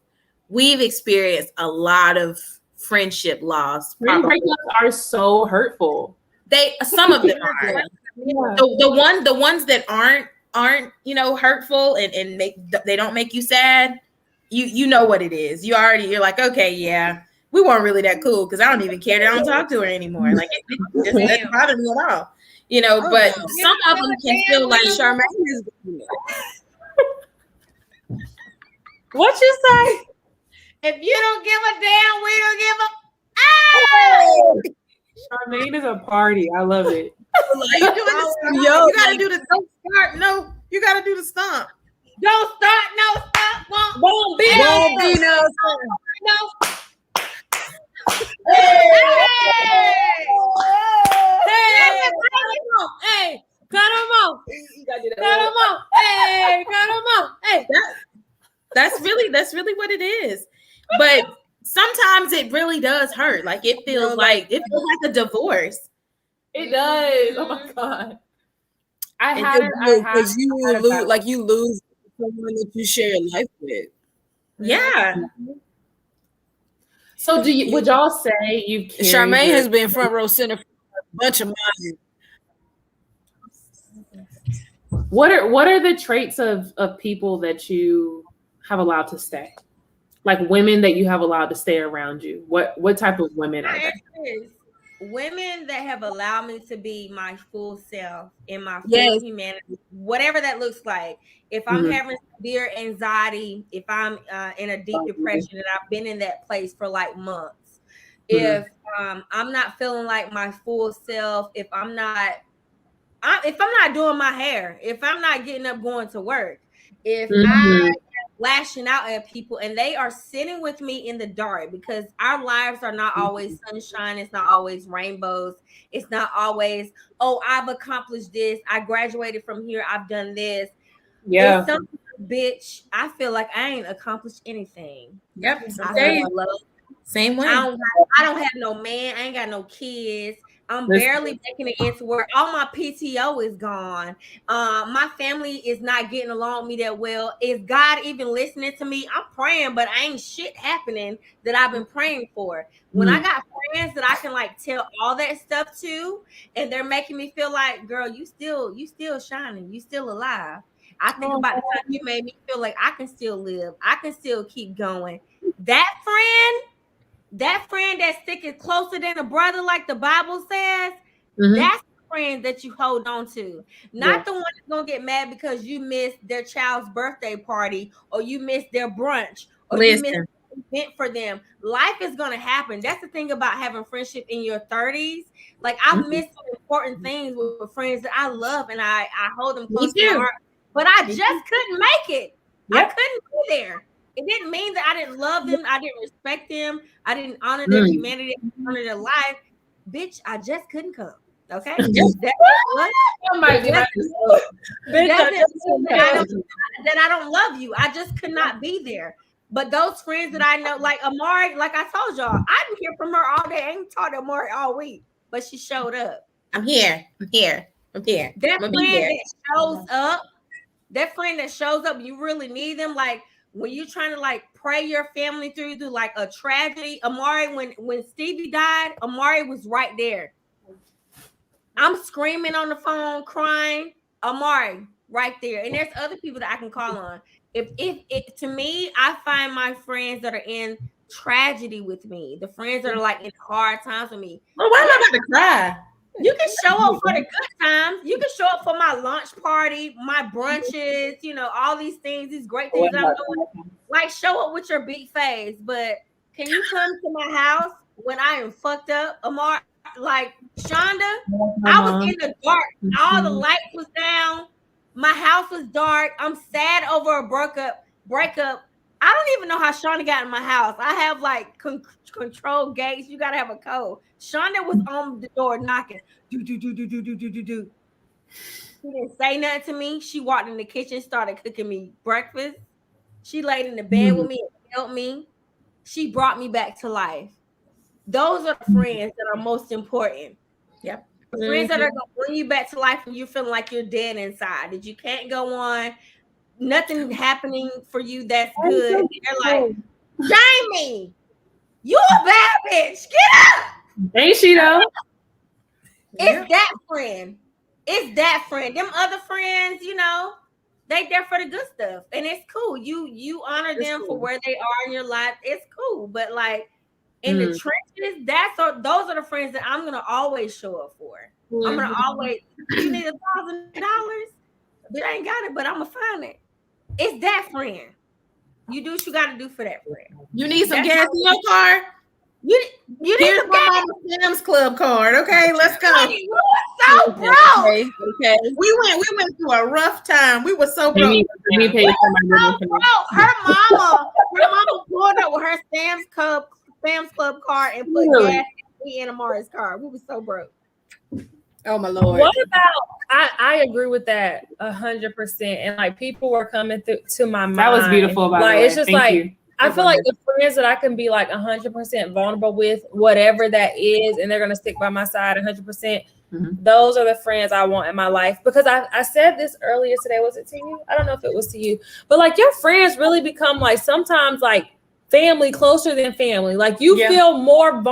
[SPEAKER 10] we've experienced a lot of friendship loss.
[SPEAKER 8] Breakups are so hurtful.
[SPEAKER 10] Some of them are.
[SPEAKER 8] Yeah.
[SPEAKER 10] The ones that aren't hurtful and they don't make you sad. You know what it is. You're like, okay, yeah, we weren't really that cool because I don't even care. I don't talk to her anymore. Like it just doesn't bother me at all. But some of them can feel like Charmaine is.
[SPEAKER 3] What you say?
[SPEAKER 12] If you don't give a damn, we don't give a.
[SPEAKER 8] Charmaine is a party. I love it.
[SPEAKER 10] You gotta do the don't start. No, you gotta do the stomp.
[SPEAKER 12] Don't start, no stop,
[SPEAKER 11] Won't be no stop.
[SPEAKER 12] No.
[SPEAKER 11] Hey, cut him off. Hey, cut him off. Hey.
[SPEAKER 10] That's really what it is. But sometimes it really does hurt. Like it feels like a divorce.
[SPEAKER 8] It does. Oh my God.
[SPEAKER 11] You lose someone that you share your life with.
[SPEAKER 10] Yeah.
[SPEAKER 8] So would y'all say you
[SPEAKER 11] Charmaine has been front row center for a bunch of mine.
[SPEAKER 8] What are the traits of people that you have allowed to stay? Like women that you have allowed to stay around you. What type of women are they?
[SPEAKER 12] Women that have allowed me to be my full self in my full humanity, whatever that looks like. If I'm having severe anxiety, if I'm in a deep depression, and I've been in that place for like months, if I'm not feeling like my full self, if I'm not doing my hair, if I'm not getting up going to work, if I am lashing out at people and they are sitting with me in the dark, because our lives are not always sunshine, it's not always rainbows, it's not always, oh, I've accomplished this, I graduated from here, I've done this. Yeah. Bitch, I feel like I ain't accomplished anything.
[SPEAKER 10] Yep.
[SPEAKER 12] Same way. I don't have no man, I ain't got no kids. I'm barely making it into work. All my PTO is gone. My family is not getting along with me that well. Is God even listening to me? I'm praying, but ain't shit happening that I've been praying for. When I got friends that I can like tell all that stuff to, and they're making me feel like, girl, you still shining, you still alive. I think about the time you made me feel like I can still live, I can still keep going. That friend that sticking closer than a brother, like the Bible says, that's the friend that you hold on to. Not the one that's gonna get mad because you missed their child's birthday party, or you missed their brunch, or you missed an event for them. Life is gonna happen. That's the thing about having friendship in your 30s. Like I've missed some important things with friends that I love, and I hold them close to my heart. But I just couldn't make it. I couldn't be there. It didn't mean that I didn't love them. I didn't respect them. I didn't honor their humanity, honor their life. Bitch, I just couldn't come. Okay, that might be that I don't love you. I just could not be there. But those friends that I know, like Imari, like I told y'all, I didn't hear from her all day. I ain't talked to Imari all week, but she showed up.
[SPEAKER 10] I'm here.
[SPEAKER 12] That friend that shows up, you really need them. Like when you're trying to like pray your family through like a tragedy. Imari, when Stevie died, Imari was right there. I'm screaming on the phone, crying. Imari, right there. And there's other people that I can call on. If to me, I find my friends that are in tragedy with me, the friends that are like in hard times with me.
[SPEAKER 4] Well, why am I about to cry?
[SPEAKER 12] You can show up for the good times. You can show up for my lunch party, my brunches, all these things, these great things that I'm doing. Like, show up with your big face. But can you come to my house when I am fucked up, Imari? Like, Shonda, I was in the dark. All the lights was down. My house was dark. I'm sad over a breakup. I don't even know how Shonda got in my house. I have like control gates. You gotta have a code. Shonda was on the door knocking. Do. She didn't say nothing to me. She walked in the kitchen, started cooking me breakfast. She laid in the bed with me and helped me. She brought me back to life. Those are the friends that are most important.
[SPEAKER 10] Yep.
[SPEAKER 12] The friends that are going to bring you back to life when you're feeling like you're dead inside, that you can't go on, nothing happening for you that's good. They're like, Jaymee, you a bad bitch. Get up.
[SPEAKER 8] Ain't she though?
[SPEAKER 12] It's that friend. It's that friend. Them other friends, they there for the good stuff. And it's cool. You honor them for where they are in your life. It's cool. But like, in the trenches, those are the friends that I'm gonna always show up for. I'm gonna always. You need $1,000, but I ain't got it. But I'm gonna find it. It's that friend. You do what you got to do for that friend.
[SPEAKER 4] You need some gas in your car.
[SPEAKER 12] You need
[SPEAKER 4] Here's
[SPEAKER 12] some gas.
[SPEAKER 4] my Sam's Club card. Okay, let's go.
[SPEAKER 12] So broke.
[SPEAKER 4] Okay. We went through a rough time. We were so broke.
[SPEAKER 12] Her mama pulled up with her Sam's Club card and put gas in Imari's car. We were so broke.
[SPEAKER 4] Oh my Lord.
[SPEAKER 3] What about I agree with that 100%. And like people were coming to my mind.
[SPEAKER 8] That was beautiful. By the way.
[SPEAKER 3] It's just
[SPEAKER 8] Thank you.
[SPEAKER 3] I feel like the friends that I can be like 100% vulnerable with, whatever that is, and they're gonna stick by my side 100%. Those are the friends I want in my life. Because I said this earlier today. Was it to you? I don't know if it was to you, but like your friends really become like sometimes like family, closer than family. Like you feel more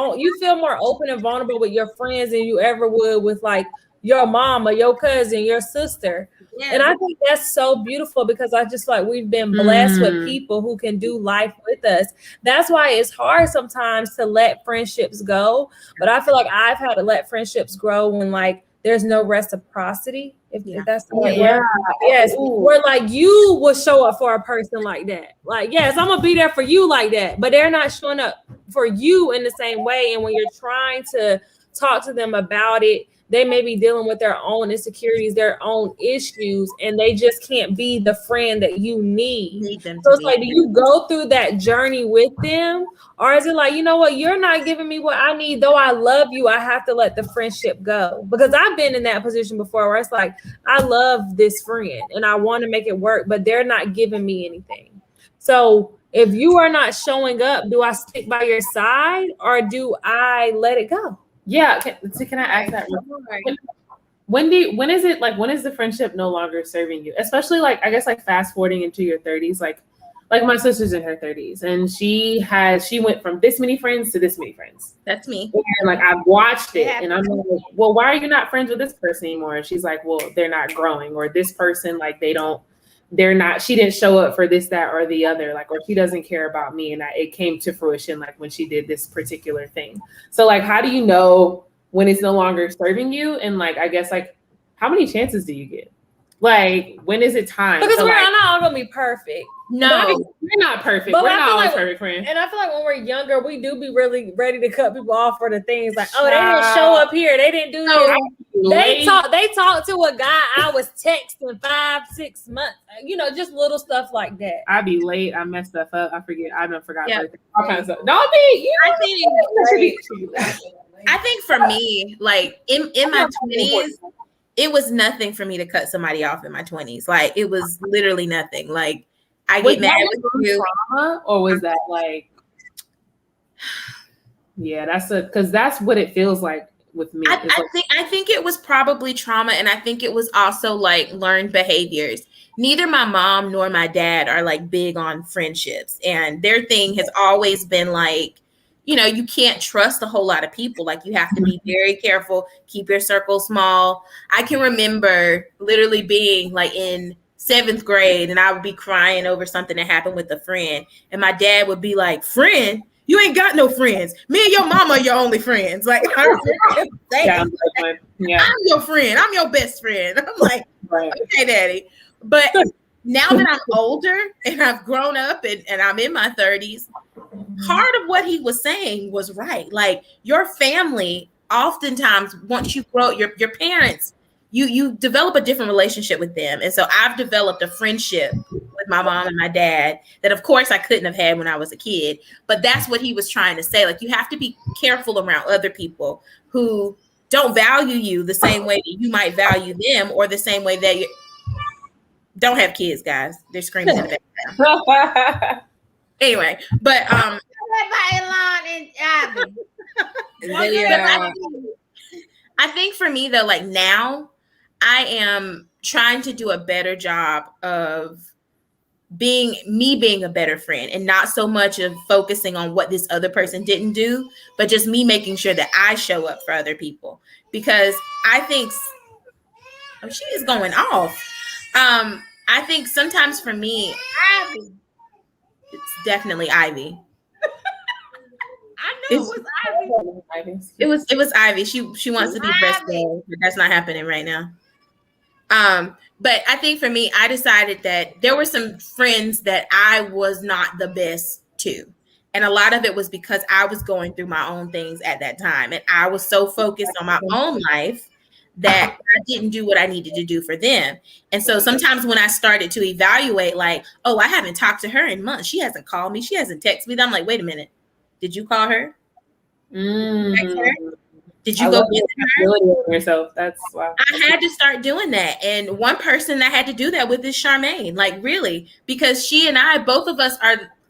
[SPEAKER 3] open and vulnerable with your friends than you ever would with like your mama, your cousin, your sister. And I think that's so beautiful because I just like we've been blessed with people who can do life with us. That's why it's hard sometimes to let friendships go. But I feel like I've had to let friendships grow when like there's no reciprocity. If that's the right word. Yes. Where like you will show up for a person like that. Like, yes, I'm gonna be there for you like that, but they're not showing up for you in the same way. And when you're trying to talk to them about it, they may be dealing with their own insecurities, their own issues, and they just can't be the friend that you need. So it's like, do you go through that journey with them? Or is it like, you know what, you're not giving me what I need, though I love you, I have to let the friendship go? Because I've been in that position before where it's like, I love this friend and I want to make it work, but they're not giving me anything. So if you are not showing up, do I stick by your side or do I let it go?
[SPEAKER 8] Yeah, can I ask that? When is the friendship no longer serving you? Especially like I guess like fast forwarding into your 30s, like my sister's in her 30s and she went from this many friends to this many friends.
[SPEAKER 10] That's me.
[SPEAKER 8] And like I've watched it and I'm like, well, why are you not friends with this person anymore? And she's like, well, they're not growing, or this person like she didn't show up for this, that, or the other, like, or she doesn't care about me. And it came to fruition, like when she did this particular thing. So like, how do you know when it's no longer serving you? And like, I guess like, how many chances do you get? Like, when is it time?
[SPEAKER 3] Because we're not all gonna be perfect.
[SPEAKER 8] No, we're not perfect. But we're not always perfect friends.
[SPEAKER 3] And I feel like when we're younger, we do be really ready to cut people off for the things like, oh, they didn't show up here, they didn't do this. They talked to a guy I was texting 5-6 months. Just little stuff like that.
[SPEAKER 8] I'd be late. I messed stuff up. I forget. I done forgot.
[SPEAKER 10] Yeah.
[SPEAKER 8] All kinds of stuff. Don't be.
[SPEAKER 10] I think for me, like in my 20s, it was nothing for me to cut somebody off in my 20s. Like it was literally nothing. Like I get mad with you.
[SPEAKER 8] Trauma, or was that like, yeah, because that's what it feels like with me.
[SPEAKER 10] I think it was probably trauma, and I think it was also like learned behaviors. Neither my mom nor my dad are like big on friendships, and their thing has always been like, you know, you can't trust a whole lot of people. Like you have to be very careful, keep your circle small. I can remember literally being like in 7th grade, and I would be crying over something that happened with a friend, and my dad would be like, "Friend? You ain't got no friends. Me and your mama are your only friends." Like, I'm your friend. I'm your best friend. I'm like, okay, daddy. But now that I'm older and I've grown up and I'm in my 30s, part of what he was saying was right. Like your family, oftentimes once you grow, your parents, you develop a different relationship with them. And so I've developed a friendship with my mom and my dad that of course I couldn't have had when I was a kid, but that's what he was trying to say. Like you have to be careful around other people who don't value you the same way that you might value them, or the same way that you don't have kids, guys. They're screaming in the background. Anyway, but I think for me though, like now I am trying to do a better job of being a better friend, and not so much of focusing on what this other person didn't do, but just me making sure that I show up for other people. Because I think she is going off. I think sometimes for me, it's definitely Ivy.
[SPEAKER 12] I know it was
[SPEAKER 10] Ivy. It was Ivy. She wants to be breastfed, but that's not happening right now. But I think for me, I decided that there were some friends that I was not the best to. And a lot of it was because I was going through my own things at that time. And I was so focused on my own life that I didn't do what I needed to do for them. And so sometimes when I started to evaluate, like, oh, I haven't talked to her in months. She hasn't called me. She hasn't texted me. I'm like, wait a minute. Did you call her? Did you go visit her?
[SPEAKER 8] Yourself. That's wow.
[SPEAKER 10] I had to start doing that. And one person that had to do that with is Charmaine. Like really, because she and I, both of us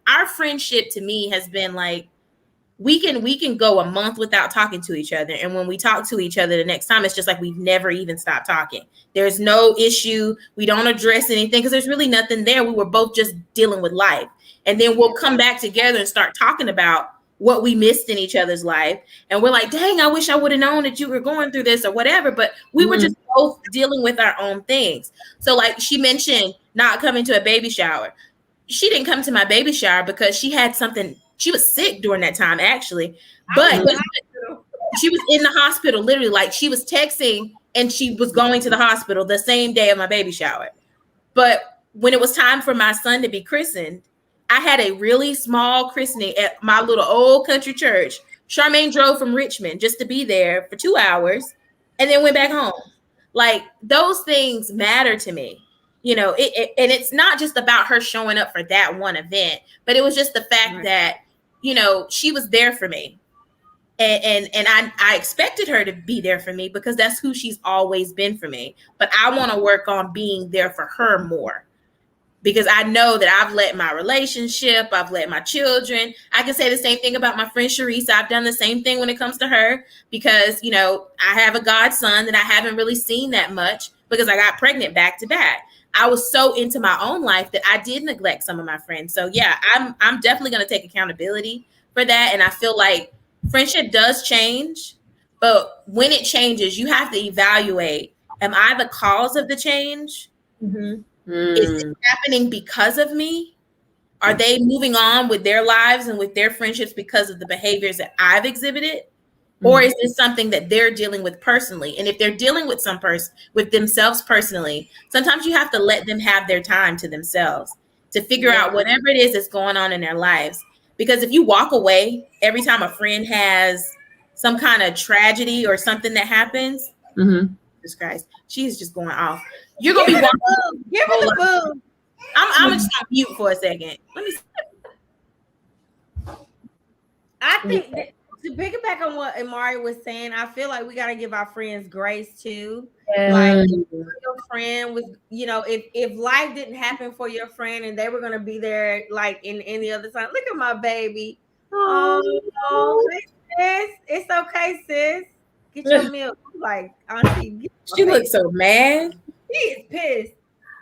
[SPEAKER 10] our friendship to me has been like, we can go a month without talking to each other. And when we talk to each other the next time, it's just like we've never even stopped talking. There's no issue. We don't address anything because there's really nothing there. We were both just dealing with life. And then we'll come back together and start talking about what we missed in each other's life. And we're like, dang, I wish I would have known that you were going through this or whatever. But we were just both dealing with our own things. So like she mentioned not coming to a baby shower. She didn't come to my baby shower because she had something. She was sick during that time, actually. But she was in the hospital, literally. Like she was texting and she was going to the hospital the same day of my baby shower. But when it was time for my son to be christened, I had a really small christening at my little old country church. Charmaine drove from Richmond just to be there for 2 hours and then went back home. Like those things matter to me. You know, and it's not just about her showing up for that one event, but it was just the fact that, you know, she was there for me. And I expected her to be there for me because that's who she's always been for me. But I want to work on being there for her more. Because I know that I've let my relationship, I've let my children. I can say the same thing about my friend Sharice. I've done the same thing when it comes to her because, you know, I have a godson that I haven't really seen that much because I got pregnant back to back. I was so into my own life that I did neglect some of my friends. So yeah, I'm definitely going to take accountability for that. And I feel like friendship does change, but when it changes, you have to evaluate, am I the cause of the change? Mm-hmm. Is it happening because of me? Are they moving on with their lives and with their friendships because of the behaviors that I've exhibited? Or is this something that they're dealing with personally? And if they're dealing with some person, with themselves personally, sometimes you have to let them have their time to themselves to figure out whatever it is that's going on in their lives. Because if you walk away every time a friend has some kind of tragedy or something that happens, Jesus Christ, she's just going off. You're gonna be walking.
[SPEAKER 12] Give her the food.
[SPEAKER 10] I'm just gonna mute for a second. Let me.
[SPEAKER 12] I think that to piggyback on what Imari was saying, I feel like we got to give our friends grace too.
[SPEAKER 3] Yeah.
[SPEAKER 12] Like your friend was, if life didn't happen for your friend and they were gonna be there like in any other time. Look at my baby. Oh, sis. It's okay, sis. Get your milk. Like auntie.
[SPEAKER 10] She looks so mad.
[SPEAKER 12] She is pissed.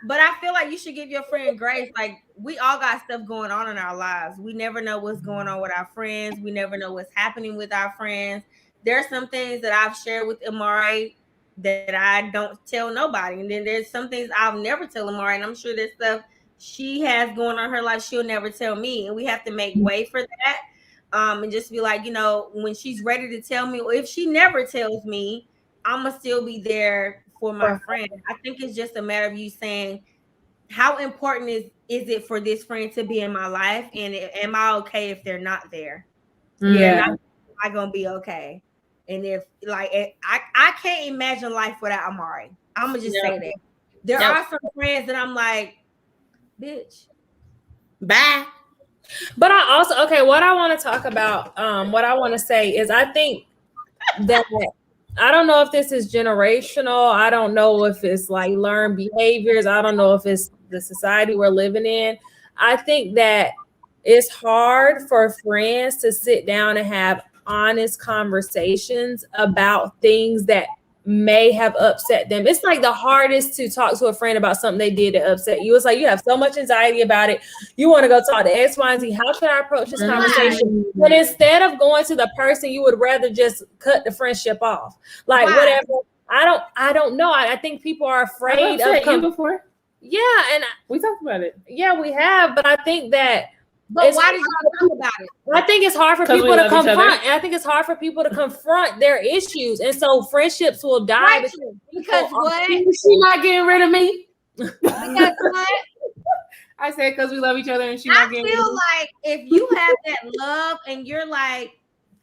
[SPEAKER 12] But I feel like you should give your friend grace. Like, we all got stuff going on in our lives. We never know what's going on with our friends. We never know what's happening with our friends. There are some things that I've shared with Imari that I don't tell nobody. And then there's some things I'll never tell Imari. And I'm sure there's stuff she has going on in her life she'll never tell me. And we have to make way for that. And just be like, when she's ready to tell me, or if she never tells me, I'm going to still be there for my friend. I think it's just a matter of you saying, how important is it for this friend to be in my life, and am I okay if they're not there?
[SPEAKER 3] Yeah,
[SPEAKER 12] am I gonna be okay? And if I can't imagine life without Imari. I'm gonna just say that there are some friends that I'm like, bitch,
[SPEAKER 10] bye.
[SPEAKER 3] But I also what I want to talk about, what I want to say is, I think that I don't know if this is generational. I don't know if it's like learned behaviors. I don't know if it's the society we're living in. I think that it's hard for friends to sit down and have honest conversations about things that may have upset them. It's like the hardest to talk to a friend about something they did that upset you. It's like you have so much anxiety about it. You want to go talk to X, Y, and Z. How should I approach this conversation? But instead of going to the person, you would rather just cut the friendship off. Like, whatever. I don't know. I think people are afraid of
[SPEAKER 8] you before.
[SPEAKER 3] Yeah, and
[SPEAKER 8] we talked about it.
[SPEAKER 3] Yeah, we have, but I think that.
[SPEAKER 12] But why did you talk about it?
[SPEAKER 3] I think it's hard for people to confront. And I think it's hard for people to confront their issues. And so friendships will die
[SPEAKER 12] because what?
[SPEAKER 8] She not getting rid of me.
[SPEAKER 12] Because what?
[SPEAKER 8] I said because we love each other and she not getting rid of me.
[SPEAKER 12] I feel like if you have that love and you're like,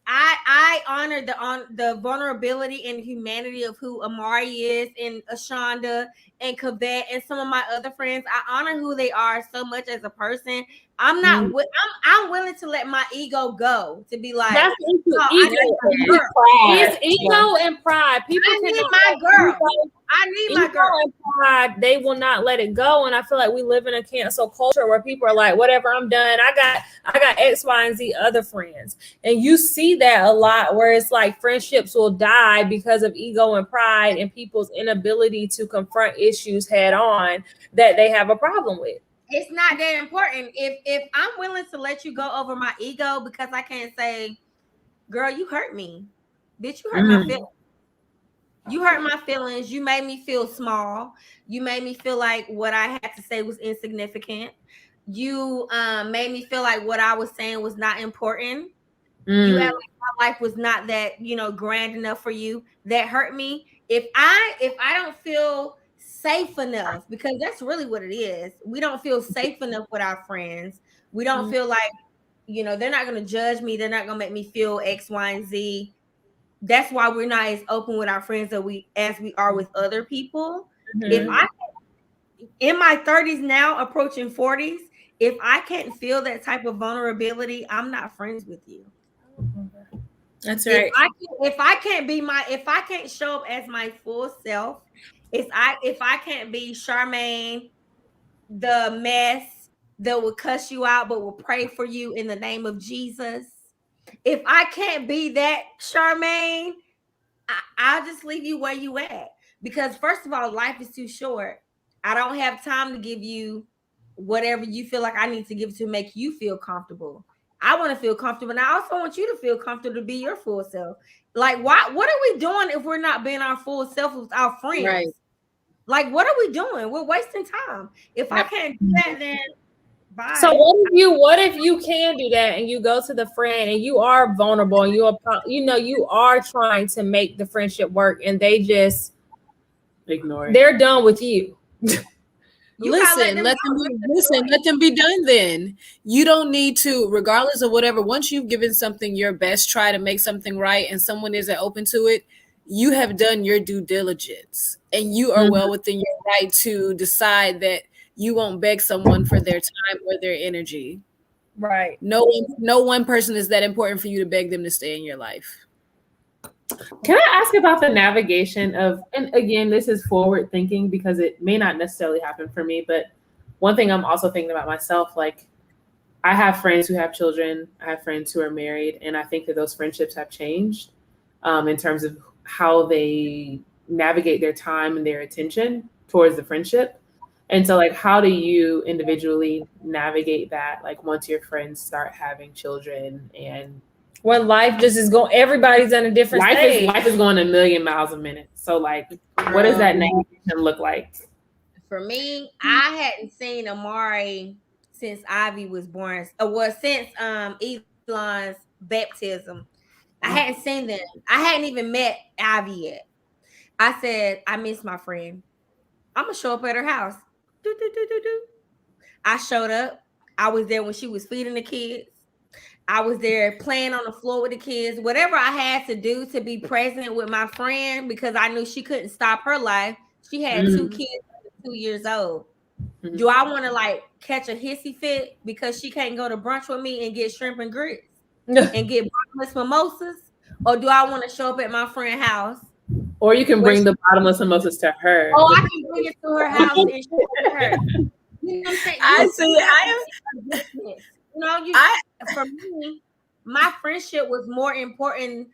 [SPEAKER 12] I honor the vulnerability and humanity of who Imari is, and Ashonda and Kavette and some of my other friends. I honor who they are so much as a person. I'm not. I'm willing to let my ego go to be like.
[SPEAKER 3] That's it's ego and pride. People
[SPEAKER 12] need my girl. I need my girl.
[SPEAKER 3] And pride, they will not let it go. And I feel like we live in a cancel culture where people are like, whatever, I'm done. I got X, Y, and Z other friends. And you see that a lot where it's like friendships will die because of ego and pride and people's inability to confront issues head on that they have a problem with.
[SPEAKER 12] It's not that important. If I'm willing to let you go over my ego because I can't say, girl, you hurt me. Bitch, you hurt my feelings. You hurt my feelings. You made me feel small. You made me feel like what I had to say was insignificant. You made me feel like what I was saying was not important. You act like my life was not that, grand enough for you. That hurt me. If I don't feel safe enough, because that's really what it is. We don't feel safe enough with our friends. We don't feel like, they're not going to judge me. They're not going to make me feel X, Y, and Z. That's why we're not as open with our friends as we are with other people. If I, in my 30s now, approaching 40s, if I can't feel that type of vulnerability, I'm not friends with you.
[SPEAKER 10] That's right.
[SPEAKER 12] If I can't show up as my full self, if I can't be Charmaine, the mess that will cuss you out but will pray for you in the name of Jesus, if I can't be that Charmaine, I'll just leave you where you at. Because first of all, life is too short. I don't have time to give you whatever you feel like I need to give to make you feel comfortable. I want to feel comfortable, and I also want you to feel comfortable to be your full self. Like, what are we doing if we're not being our full self with our friends? Right. Like, what are we doing? We're wasting time. If I can't do that, then bye.
[SPEAKER 3] So what if you can do that and you go to the friend and you are vulnerable and you are trying to make the friendship work and they just
[SPEAKER 8] ignore it.
[SPEAKER 3] They're done with you.
[SPEAKER 11] Let them be done then. You don't need to, regardless of whatever, once you've given something your best try to make something right and someone isn't open to it, you have done your due diligence and you are well within your right to decide that you won't beg someone for their time or their energy.
[SPEAKER 3] Right.
[SPEAKER 11] No one person is that important for you to beg them to stay in your life.
[SPEAKER 8] Can I ask about the navigation of, and again, this is forward thinking because it may not necessarily happen for me, but one thing I'm also thinking about myself, like I have friends who have children, I have friends who are married, and I think that those friendships have changed in terms of how they navigate their time and their attention towards the friendship. And so, like, how do you individually navigate that? Like, once your friends start having children and
[SPEAKER 3] when life just is going, everybody's on a different stage.
[SPEAKER 8] Life is going a million miles a minute. So, like, what does that navigation look like?
[SPEAKER 12] For me, I hadn't seen Imari since Ivy was born. Since Elon's baptism. I hadn't seen them. I hadn't even met Ivy yet. I said, I miss my friend. I'm gonna show up at her house. I showed up. I was there when she was feeding the kids. I was there playing on the floor with the kids. Whatever I had to do to be present with my friend because I knew she couldn't stop her life. She had two kids under 2 years old. Do I want to like catch a hissy fit because she can't go to brunch with me and get shrimp and grits and get bottomless mimosas? Or do I want to show up at my friend's house?
[SPEAKER 8] Or you can bring the bottomless mimosas to her.
[SPEAKER 12] Oh, I can bring it to her house and show it to her. You know what I'm saying? For me, my friendship was more important.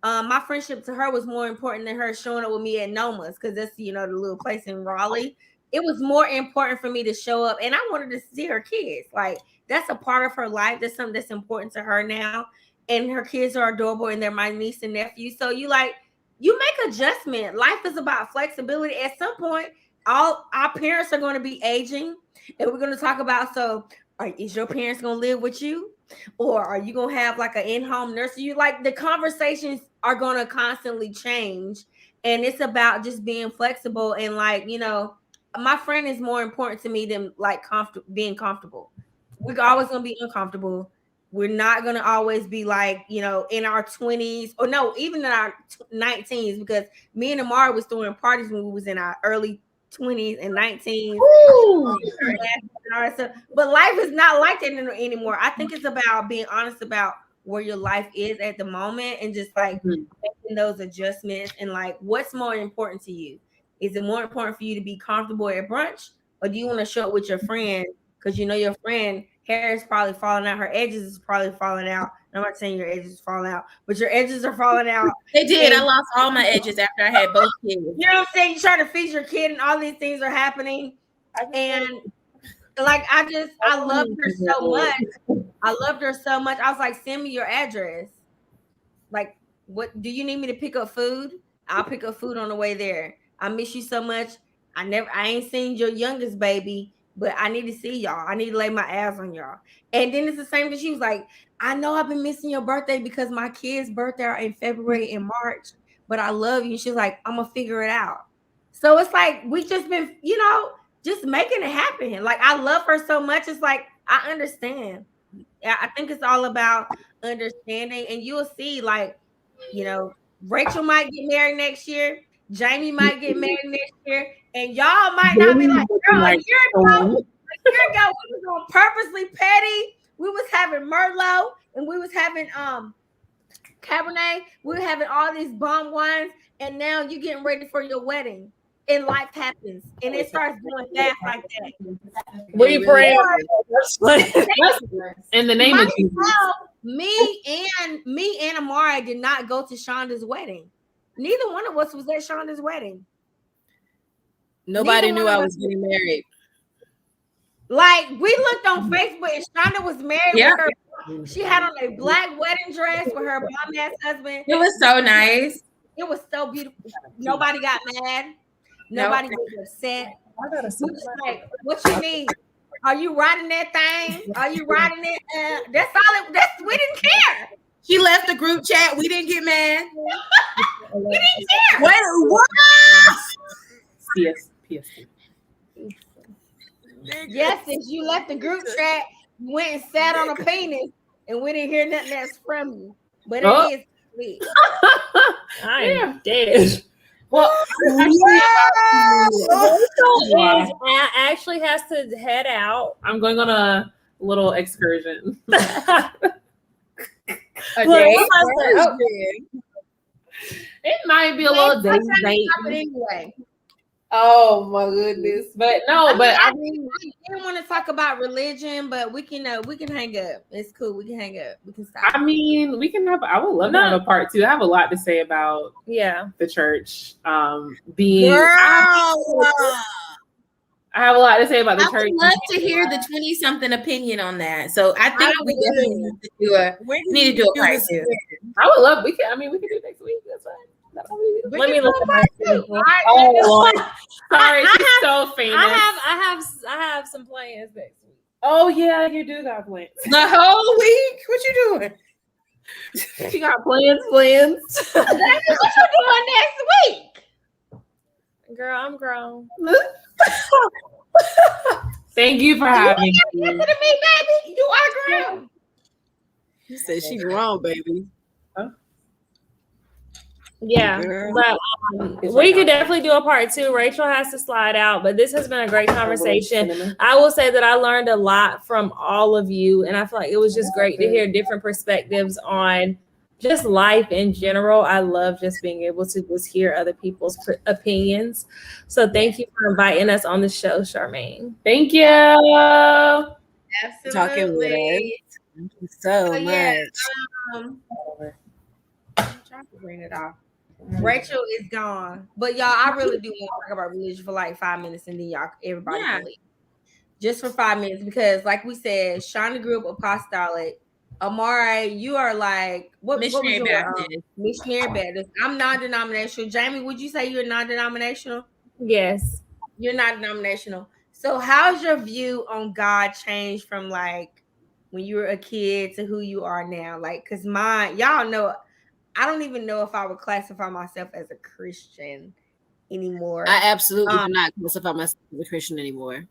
[SPEAKER 12] My friendship to her was more important than her showing up with me at Noma's because that's the little place in Raleigh. It was more important for me to show up, and I wanted to see her kids. Like that's a part of her life. That's something that's important to her now, and her kids are adorable, and they're my niece and nephew. So you make adjustment. Life is about flexibility. At some point, all our parents are going to be aging, and we're going to talk about. So, is your parents going to live with you? Or are you gonna have like an in-home nurse? The conversations are gonna constantly change, and it's about just being flexible and my friend is more important to me than being comfortable. We're always gonna be uncomfortable. We're not gonna always be in our 20s or no, even in our 19s because me and Imari was throwing parties when we was in our early 20s and 19s. But life is not like that anymore. I think it's about being honest about where your life is at the moment and just making those adjustments and what's more important to you. Is it more important for you to be comfortable at brunch, or do you want to show up with your friend because your friend hair is probably falling out, her edges is probably falling out. I'm not saying your edges are falling out, but your edges are falling out.
[SPEAKER 10] They did. I lost all my edges after I had both kids.
[SPEAKER 12] You know what I'm saying? You try to feed your kid and all these things are happening. And I loved her so much. I loved her so much. I was like, send me your address. Like, what do you need me to pick up food? I'll pick up food on the way there. I miss you so much. I ain't seen your youngest baby, but I need to see y'all. I need to lay my ass on y'all. And then it's the same thing. She was like, I know I've been missing your birthday because my kids' birthday are in February and March, but I love you. She's like, I'm gonna figure it out. So it's like we just been, just making it happen. Like I love her so much. It's like I understand. I think it's all about understanding, and you'll see, Rachel might get married next year. Jaymee might get married next year, and y'all might not be like, girl, a year ago, we was on Purposely Petty. We was having Merlot, and we was having Cabernet. We were having all these bomb wines, and now you're getting ready for your wedding. And life happens, and it starts going fast like that.
[SPEAKER 3] We pray
[SPEAKER 8] in the name of Jesus.
[SPEAKER 12] Me and Imari did not go to Shonda's wedding. Neither one of us was at Shonda's wedding.
[SPEAKER 11] Nobody knew I was getting married.
[SPEAKER 12] Like we looked on Facebook, and Shonda was married with her. She had on a black wedding dress with her bomb ass husband.
[SPEAKER 10] It was so nice.
[SPEAKER 12] It was so beautiful. Nobody got mad. Nobody was upset. What you need? Are you riding that thing? Are you riding it? That's all. We didn't care.
[SPEAKER 10] She left the group chat. We didn't get mad.
[SPEAKER 12] We didn't care.
[SPEAKER 10] Wait, what?
[SPEAKER 8] Yes.
[SPEAKER 12] Yes, since you left the group chat, you went and sat on a penis, and we didn't hear nothing else from you. But it is sweet.
[SPEAKER 3] I am dead.
[SPEAKER 8] Well,
[SPEAKER 3] actually has to head out.
[SPEAKER 8] I'm going on a little excursion.
[SPEAKER 10] A date?
[SPEAKER 8] It might be a little date.
[SPEAKER 12] Anyway.
[SPEAKER 8] Oh my goodness! But no, I
[SPEAKER 12] didn't want to talk about religion, but we can hang up. It's cool. We can hang up. We can stop.
[SPEAKER 8] I mean, we can have. I would love to have a part 2. I have a lot to say about the church. Being. I have a lot to say about the church.
[SPEAKER 10] I would love to hear the 20-something opinion on that. So I think we definitely need to do a part 2.
[SPEAKER 8] I would love. We can do it next week. That's fine.
[SPEAKER 3] Let me look at my schedule.
[SPEAKER 8] Oh, sorry, she's so famous.
[SPEAKER 3] I have some plans next week.
[SPEAKER 8] Oh yeah, you do got plans.
[SPEAKER 10] The whole week? What you doing?
[SPEAKER 8] She got plans.
[SPEAKER 12] What you doing next week?
[SPEAKER 3] Girl, I'm grown.
[SPEAKER 8] Thank you for having me.
[SPEAKER 12] Listen to me, baby. You are grown.
[SPEAKER 11] You said she grown, baby.
[SPEAKER 3] Yeah, but we could definitely do a part 2. Rachel has to slide out, but this has been a great conversation. I will say that I learned a lot from all of you, and I feel like it was just great to hear different perspectives on just life in general. I love just being able to just hear other people's opinions. So thank you for inviting us on the show, Charmaine.
[SPEAKER 8] Thank you.
[SPEAKER 12] Absolutely.
[SPEAKER 11] Talking with us. Thank you so much.
[SPEAKER 12] I'm trying to bring it off. Rachel is gone, but y'all, I really do want to talk about religion for like 5 minutes, and then everybody can leave. Just for 5 minutes, because like we said, Shauna grew up apostolic. Amari, you are like what
[SPEAKER 10] Missionary Baptist.
[SPEAKER 12] Missionary Baptist. I'm non-denominational. Jaymee, would you say you're non-denominational?
[SPEAKER 3] Yes.
[SPEAKER 12] You're not denominational. So how's your view on God changed from like when you were a kid to who you are now? Like, because y'all know, I don't even know if I would classify myself as a Christian anymore.
[SPEAKER 11] I absolutely do not classify myself as a Christian anymore.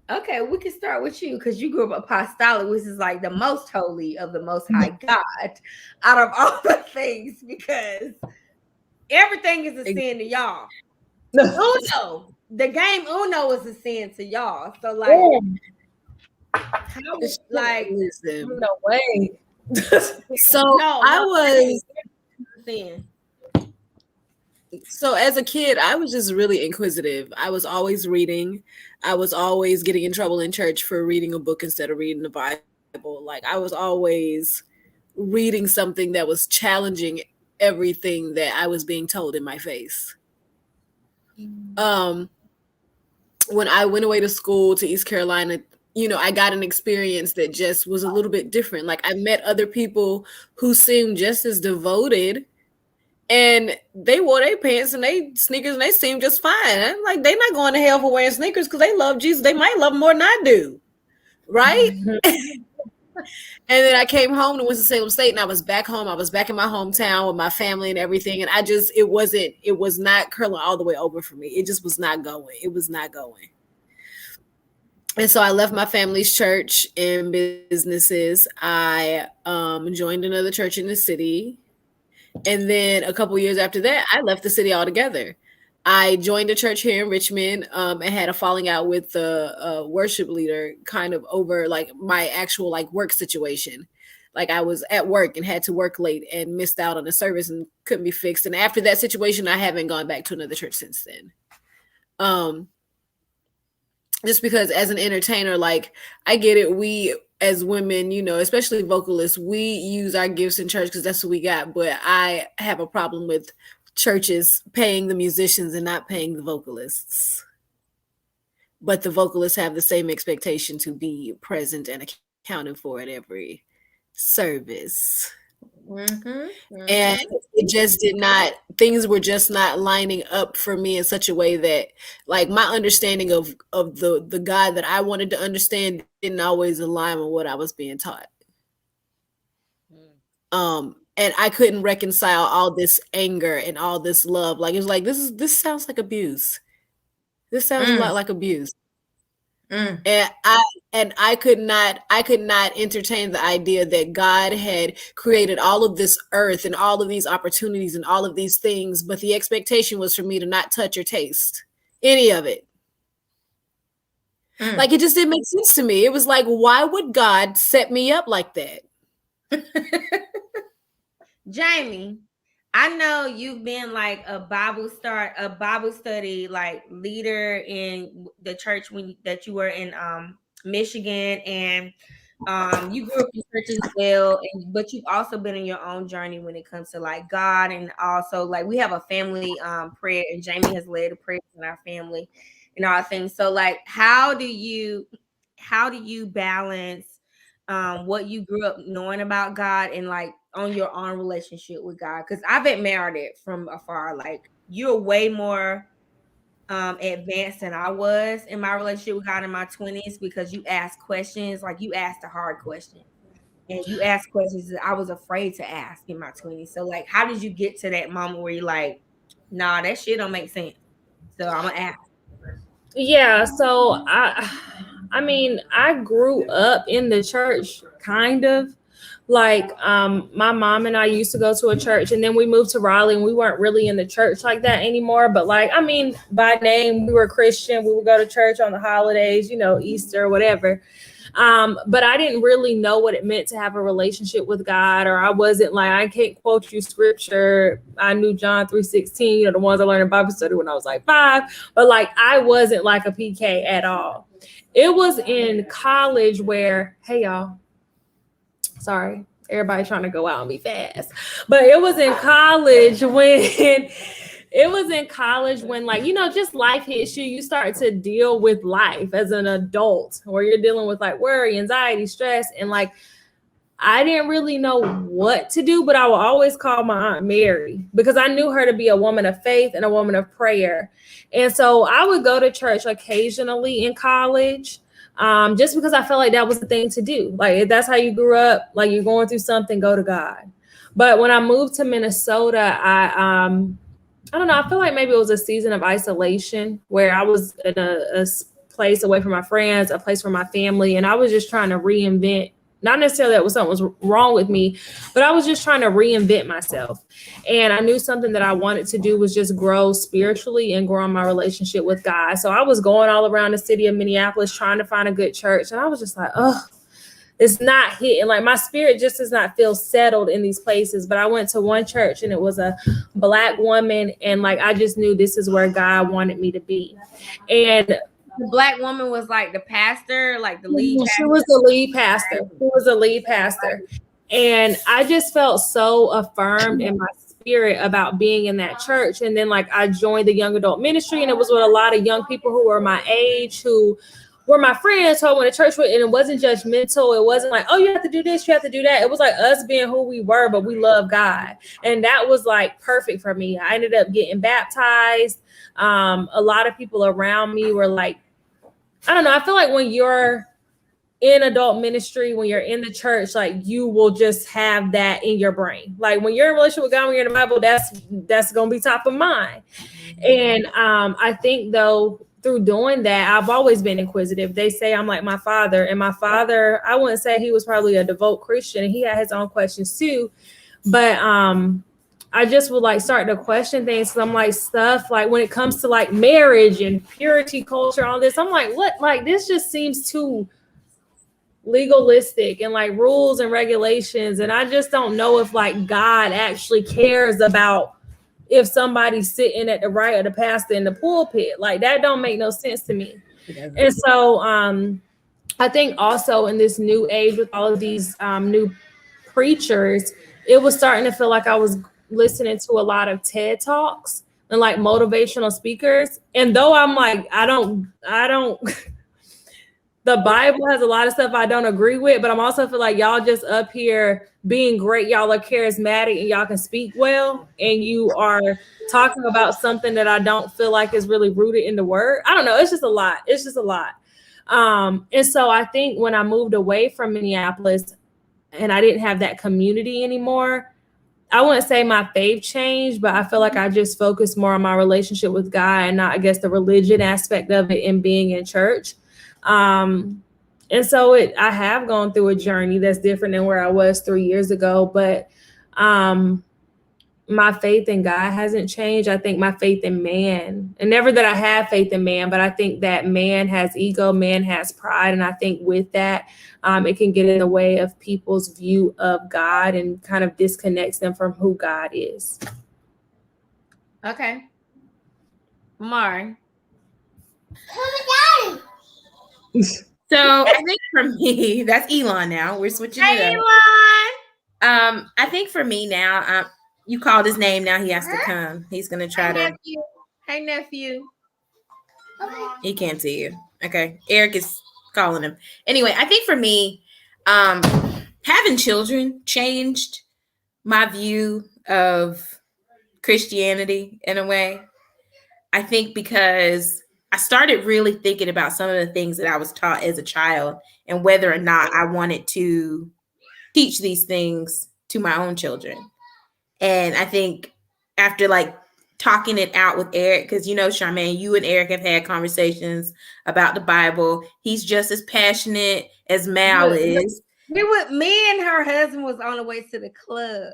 [SPEAKER 12] Okay, we can start with you because you grew up apostolic, which is like the most holy of the Most High God out of all the things, because everything is a sin to y'all. Uno, the game Uno is a sin to y'all. So like,
[SPEAKER 3] no way.
[SPEAKER 11] So as a kid, I was just really inquisitive. I was always reading. I was always getting in trouble in church for reading a book instead of reading the Bible. Like I was always reading something that was challenging everything that I was being told in my face. When I went away to school to East Carolina, I got an experience that just was a little bit different. Like I met other people who seemed just as devoted, and they wore their pants and they sneakers and they seemed just fine. I'm like, they're not going to hell for wearing sneakers because they love Jesus. They might love him more than I do. Right? And then I came home to Winston-Salem State, and I was back home. I was back in my hometown with my family and everything. And it was not curling all the way over for me. It just was not going. It was not going. And so I left my family's church and businesses. I joined another church in the city. And then a couple years after that, I left the city altogether. I joined a church here in Richmond and had a falling out with the worship leader kind of over like my actual like work situation. Like I was at work and had to work late and missed out on a service and couldn't be fixed. And after that situation, I haven't gone back to another church since then. Just because as an entertainer, like I get it. We as women, especially vocalists, we use our gifts in church because that's what we got. But I have a problem with churches paying the musicians and not paying the vocalists. But the vocalists have the same expectation to be present and accounted for at every service. And it just things were just not lining up for me in such a way that like my understanding of the God that I wanted to understand didn't always align with what I was being taught. And I couldn't reconcile all this anger and all this love. Like it was like this sounds like abuse. This sounds a lot like abuse. And I could not entertain the idea that God had created all of this earth and all of these opportunities and all of these things, but the expectation was for me to not touch or taste any of it. Like, it just didn't make sense to me. It was like, why would God set me up like that?
[SPEAKER 12] Jaymee, I know you've been like a Bible study like leader in the church that you were in Michigan, and you grew up in church as well, but you've also been in your own journey when it comes to like God, and also like we have a family prayer, and Jaymee has led a prayer in our family and all things. So like, how do you balance what you grew up knowing about God and like on your own relationship with God? Because I've admired it from afar. Like, you're way more advanced than I was in my relationship with God in my 20s, because you ask questions, like you asked a hard question. And you ask questions that I was afraid to ask in my 20s. So like, how did you get to that moment where you're like, nah, that shit don't make sense, so I'm gonna ask?
[SPEAKER 3] Yeah, so I mean, I grew up in the church, kind of. Like, my mom and I used to go to a church, and then we moved to Raleigh, and we weren't really in the church like that anymore. But like, I mean, by name, we were Christian. We would go to church on the holidays, you know, Easter, whatever. But I didn't really know what it meant to have a relationship with God, or I wasn't like, I can't quote you scripture. I knew John 3:16, you know, the ones I learned in Bible study when I was like 5, but like, I wasn't like a PK at all. It was in college where, hey y'all, sorry, everybody trying to go out on me fast, but it was in college when like, you know, just life hits you. You start to deal with life as an adult, or you're dealing with like worry, anxiety, stress. And like, I didn't really know what to do, but I would always call my Aunt Mary, because I knew her to be a woman of faith and a woman of prayer. And so I would go to church occasionally in college, just because I felt like that was the thing to do. Like, if that's how you grew up, like you're going through something, go to God. But when I moved to Minnesota, I don't know, I feel like maybe it was a season of isolation where I was in a place away from my friends, a place for my family, and I was just trying to reinvent. Not necessarily that something was wrong with me, but I was just trying to reinvent myself. And I knew something that I wanted to do was just grow spiritually and grow my relationship with God. So I was going all around the city of Minneapolis trying to find a good church. And I was just like, oh, it's not hitting. Like, my spirit just does not feel settled in these places. But I went to one church, and it was a Black woman. And like, I just knew this is where God wanted me to be. And
[SPEAKER 12] the Black woman was like the pastor, like the lead pastor.
[SPEAKER 3] She was the lead pastor. She was the lead pastor. And I just felt so affirmed in my spirit about being in that church. And then like, I joined the young adult ministry, and it was with a lot of young people who were my age, who were my friends who I went to church with. And it wasn't judgmental. It wasn't like, oh, you have to do this, you have to do that. It was like us being who we were, but we love God. And that was like perfect for me. I ended up getting baptized. A lot of people around me were like, I don't know. I feel like when you're in adult ministry, when you're in the church, like, you will just have that in your brain. Like, when you're in a relationship with God, when you're in the Bible, that's going to be top of mind. And I think though, through doing that, I've always been inquisitive. They say I'm like my father, and my father, I wouldn't say he was probably a devout Christian, and he had his own questions too. But I just would like start to question things. So I'm like, stuff like when it comes to like marriage and purity culture, all this, I'm like, what? Like, this just seems too legalistic and like rules and regulations. And I just don't know if like God actually cares about if somebody's sitting at the right of the pastor in the pulpit. Like, that don't make no sense to me. And so I think also in this new age with all of these new preachers, it was starting to feel like I was listening to a lot of TED Talks and like motivational speakers. And though I'm like, I don't the Bible has a lot of stuff I don't agree with, but I'm also feel like y'all just up here being great. Y'all are charismatic and y'all can speak well, and you are talking about something that I don't feel like is really rooted in the word. I don't know. It's just a lot. It's just a lot. And so I think when I moved away from Minneapolis and I didn't have that community anymore, I wouldn't say my faith changed, but I feel like I just focused more on my relationship with God and not, I guess, the religion aspect of it and being in church. And so I have gone through a journey that's different than where I was 3 years ago, but my faith in God hasn't changed. I think my faith in man, and never that I have faith in man, but I think that man has ego, man has pride. And I think with that, it can get in the way of people's view of God and kind of disconnects them from who God is.
[SPEAKER 12] Okay. Imari.
[SPEAKER 10] So I think for me, that's Elon now. We're switching it up.
[SPEAKER 12] Elon.
[SPEAKER 10] I think for me now, you called his name, now he has to come. He's gonna try to.
[SPEAKER 12] Nephew. Hey, nephew.
[SPEAKER 10] He can't see you. Okay. Eric is calling him. Anyway, I think for me, having children changed my view of Christianity in a way. I think because I started really thinking about some of the things that I was taught as a child and whether or not I wanted to teach these things to my own children. And I think after like talking it out with Eric, because you know, Charmaine, you and Eric have had conversations about the Bible. He's just as passionate as Mal is.
[SPEAKER 12] Me and her husband was on the way to the club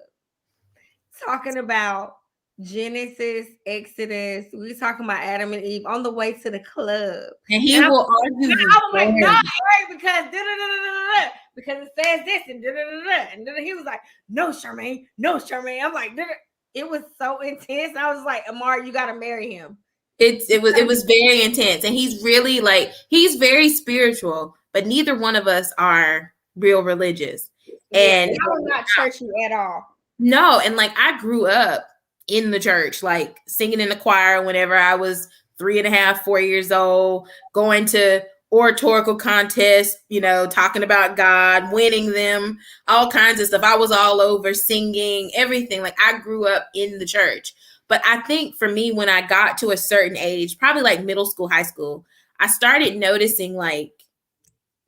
[SPEAKER 12] talking about Genesis, Exodus. We were talking about Adam and Eve on the way to the club.
[SPEAKER 10] And he will argue.
[SPEAKER 12] I was like, no, because it says this and and then he was like, no, Charmaine. I'm like, it was so intense. I was like, Imari, you got to marry him.
[SPEAKER 10] It was very intense, and he's really like, he's very spiritual, but neither one of us are real religious. And
[SPEAKER 12] I was not churchy at all.
[SPEAKER 10] No, and like I grew up in the church, like singing in the choir whenever I was 3.5, 4 years old, going to oratorical contests, you know, talking about God, winning them, all kinds of stuff. I was all over singing, everything. Like I grew up in the church. But I think for me, when I got to a certain age, probably like middle school, high school, I started noticing like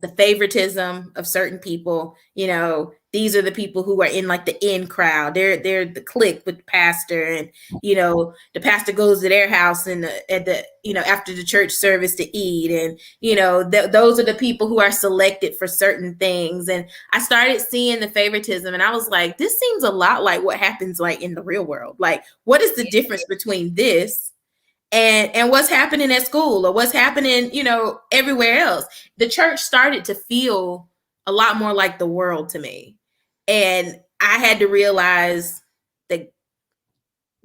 [SPEAKER 10] the favoritism of certain people. You know, these are the people who are in like the in crowd. They're the clique with the pastor, and you know, the pastor goes to their house and at the you know, after the church service to eat, and you know, those are the people who are selected for certain things. And I started seeing the favoritism, and I was like, this seems a lot like what happens like in the real world. Like, what is the difference between this and what's happening at school or what's happening, you know, everywhere else? The church started to feel a lot more like the world to me. And I had to realize that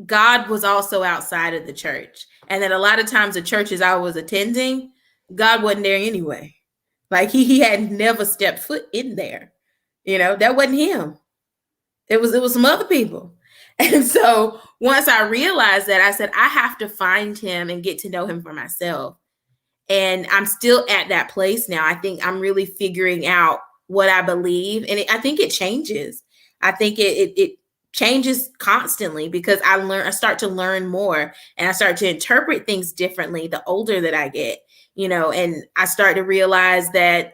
[SPEAKER 10] God was also outside of the church. And that a lot of times the churches I was attending, God wasn't there anyway. Like he had never stepped foot in there. You know, that wasn't him. It was some other people. And so once I realized that, I said, I have to find him and get to know him for myself. And I'm still at that place now. I think I'm really figuring out what I believe. And I think it changes. I think it changes constantly because I start to learn more and I start to interpret things differently the older that I get, you know, and I start to realize that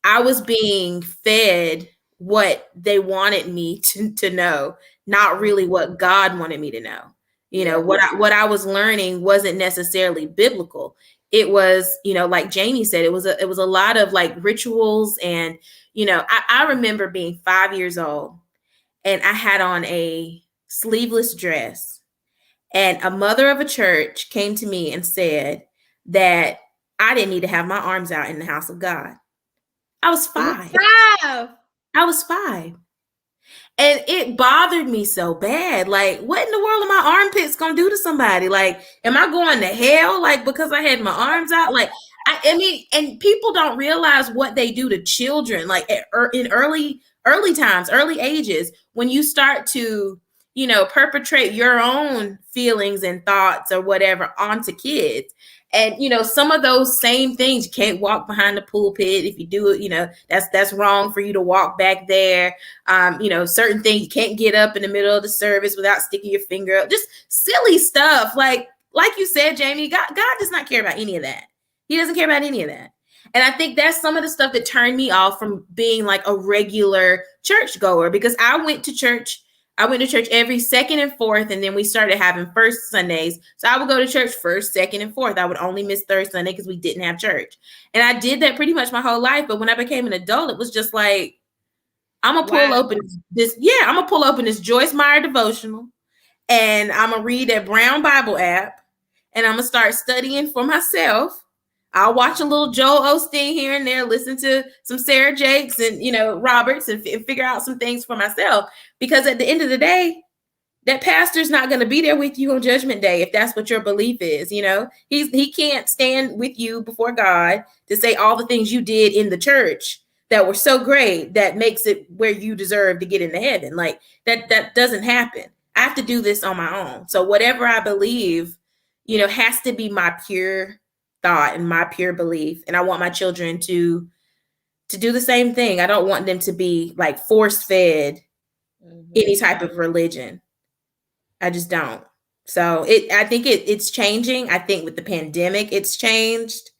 [SPEAKER 10] I was being fed what they wanted me to know, not really what God wanted me to know. You know, what I was learning wasn't necessarily biblical. It was, you know, like Jaymee said, it was a lot of like rituals. And, you know, I remember being 5 years old and I had on a sleeveless dress, and a mother of a church came to me and said that I didn't need to have my arms out in the house of God. I was 5. I was 5. And it bothered me so bad. Like, what in the world are my armpits gonna do to somebody? Like, am I going to hell? Like, because I had my arms out? Like, I mean, and people don't realize what they do to children. Like in early times, early ages, when you start to, you know, perpetrate your own feelings and thoughts or whatever onto kids. And, you know, some of those same things, you can't walk behind the pulpit. If you do it, you know, that's wrong for you to walk back there. You know, certain things, you can't get up in the middle of the service without sticking your finger up. Just silly stuff. Like you said, Jaymee, God does not care about any of that. He doesn't care about any of that. And I think that's some of the stuff that turned me off from being like a regular church goer, because I went to church every second and fourth, and then we started having first Sundays. So I would go to church first, second, and fourth. I would only miss third Sunday because we didn't have church. And I did that pretty much my whole life. But when I became an adult, it was just like, I'm gonna pull open this Joyce Meyer devotional, and I'm going to read that Brown Bible app, and I'm going to start studying for myself. I'll watch a little Joel Osteen here and there, listen to some Sarah Jakes and, Roberts and figure out some things for myself. Because at the end of the day, that pastor's not going to be there with you on Judgment Day if that's what your belief is. He can't stand with you before God to say all the things you did in the church that were so great that makes it where you deserve to get into heaven. Like that doesn't happen. I have to do this on my own. So whatever I believe, has to be my pure thought and my pure belief. And I want my children to do the same thing. I don't want them to be like force fed any type of religion. I just don't. So I think it's changing. I think with the pandemic, it's changed.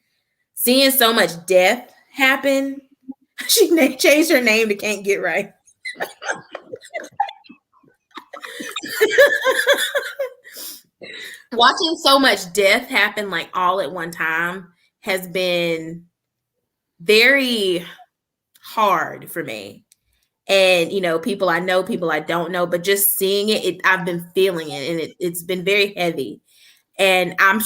[SPEAKER 10] Seeing so much death happen. She changed her name to Can't Get Right. Watching so much death happen like all at one time has been very hard for me. And, people I know, people I don't know, but just seeing it, I've been feeling it, and it's been very heavy. And I'm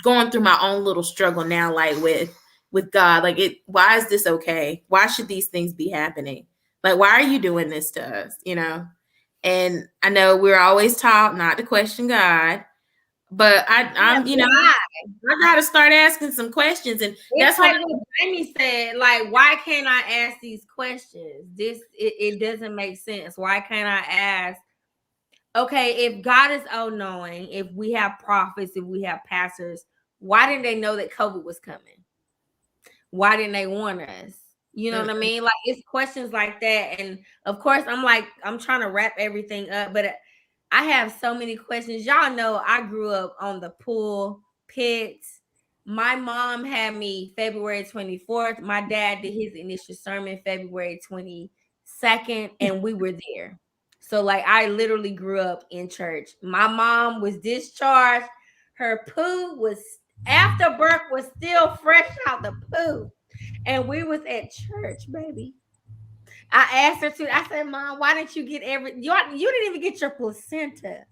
[SPEAKER 10] going through my own little struggle now, like with God, like why is this okay? Why should these things be happening? Like, why are you doing this to us? And I know we're always taught not to question God, but I got to start asking some questions. And
[SPEAKER 12] that's like what Jaymee said, like, why can't I ask these questions? It doesn't make sense. Why can't I ask, okay, if God is all-knowing, if we have prophets, if we have pastors, why didn't they know that COVID was coming? Why didn't they warn us? You know what I mean? Like, it's questions like that. And of course, I'm trying to wrap everything up, but I have so many questions. Y'all know I grew up on the pulpit. My mom had me February 24th. My dad did his initial sermon February 22nd, and we were there. So, like, I literally grew up in church. My mom was discharged. Her poo was, after birth, was still fresh out the poo. And we was at church, baby. I asked her to. I said, Mom, why didn't you get you didn't even get your placenta,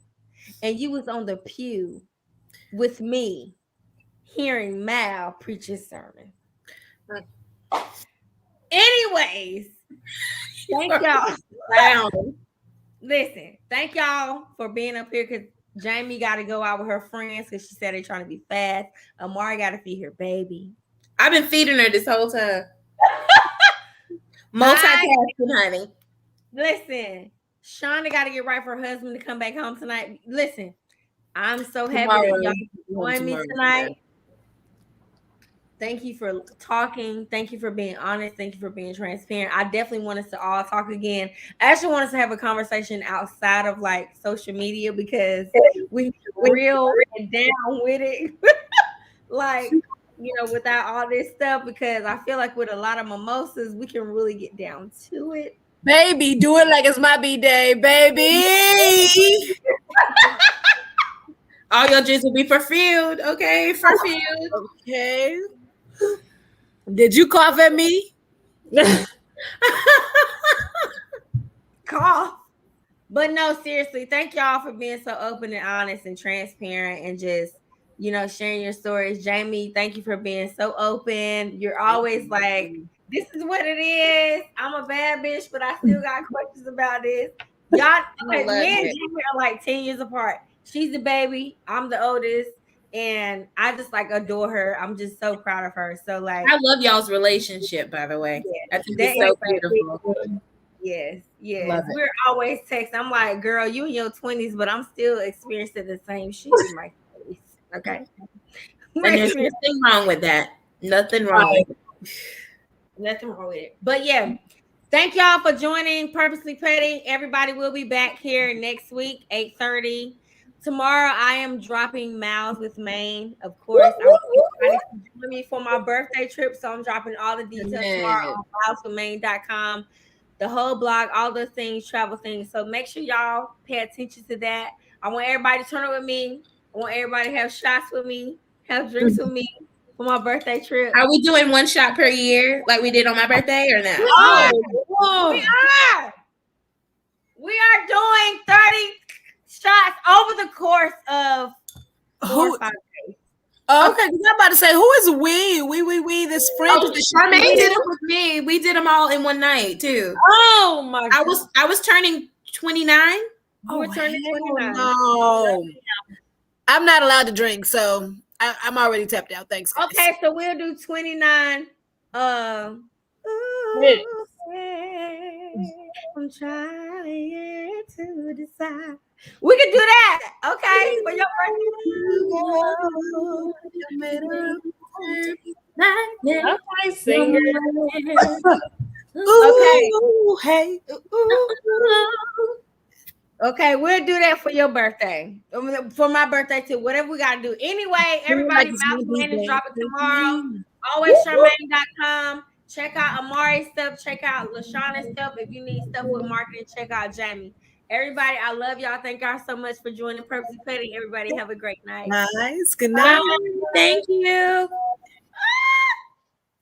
[SPEAKER 12] and you was on the pew with me, hearing Mal preach his sermon. Anyways, thank y'all. Wow. Listen, thank y'all for being up here, because Jaymee got to go out with her friends because she said they're trying to be fast. Imari got to feed her baby.
[SPEAKER 10] I've been feeding her this whole time. Multitasking, honey.
[SPEAKER 12] Listen, Shonda got to get right for her husband to come back home tonight. Listen, I'm so happy that y'all joined me tonight. Thank you for talking. Thank you for being honest. Thank you for being transparent. I definitely want us to all talk again. I actually want us to have a conversation outside of like social media, because we real and down with it. Like, without all this stuff, because I feel like with a lot of mimosas, we can really get down to it.
[SPEAKER 11] Baby, do it like it's my B-day, baby.
[SPEAKER 10] All your drinks will be fulfilled, okay? Fulfilled.
[SPEAKER 11] Okay. Did you cough at me?
[SPEAKER 12] Cough. But no, seriously, thank y'all for being so open and honest and transparent and just, sharing your stories. Jaymee, thank you for being so open. You're always like, this is what it is. I'm a bad bitch, but I still got questions about this. Y'all, me and Jaymee are like 10 years apart. She's the baby. I'm the oldest. And I just like adore her. I'm just so proud of her. So like,
[SPEAKER 10] I love y'all's relationship, by the way.
[SPEAKER 12] Yeah,
[SPEAKER 10] I think it's so beautiful.
[SPEAKER 12] Yes. We're always texting. I'm like, girl, you in your 20s, but I'm still experiencing the same shit in my 30s. Okay.
[SPEAKER 10] And there's nothing wrong with that. Nothing wrong with it.
[SPEAKER 12] Nothing wrong with it. But yeah, thank y'all for joining Purposely Petty. Everybody will be back here next week, 8:30. Tomorrow, I am dropping Miles with Maine. Of course, I want everybody to join me for my birthday trip. So I'm dropping all the details tomorrow on mileswithmaine.com. The whole blog, all those things, travel things. So make sure y'all pay attention to that. I want everybody to turn up with me. I want everybody to have shots with me, have drinks with me for my birthday trip.
[SPEAKER 10] Are we doing one shot per year like we did on my birthday or not?
[SPEAKER 12] Oh, we are. We are doing 30 shots over the course of 4 or 5 days.
[SPEAKER 11] Okay, because I'm about to say, who is we? We. This friend.
[SPEAKER 10] Oh, Charmaine did it with me. We did them all in one night too.
[SPEAKER 11] Oh my God.
[SPEAKER 10] I was turning 29.
[SPEAKER 12] We're turning 29.
[SPEAKER 11] No. I'm not allowed to drink, so I'm already tapped out. Thanks, guys.
[SPEAKER 12] Okay, so we'll do 29. I'm trying to decide. We can do that. Okay, for your
[SPEAKER 3] Okay, singer.
[SPEAKER 12] Okay.
[SPEAKER 11] Ooh, hey.
[SPEAKER 12] Okay, we'll do that for your birthday. For my birthday too. Whatever we gotta do. Anyway, everybody, Mouse Man is dropping tomorrow. Always Charmaine.com. Check out Imari stuff. Check out LaShawna's stuff. If you need stuff with marketing, check out Jaymee. Everybody, I love y'all. Thank y'all so much for joining Purposely Petty. Everybody have a great night.
[SPEAKER 11] Nice. Good night.
[SPEAKER 10] Thank you.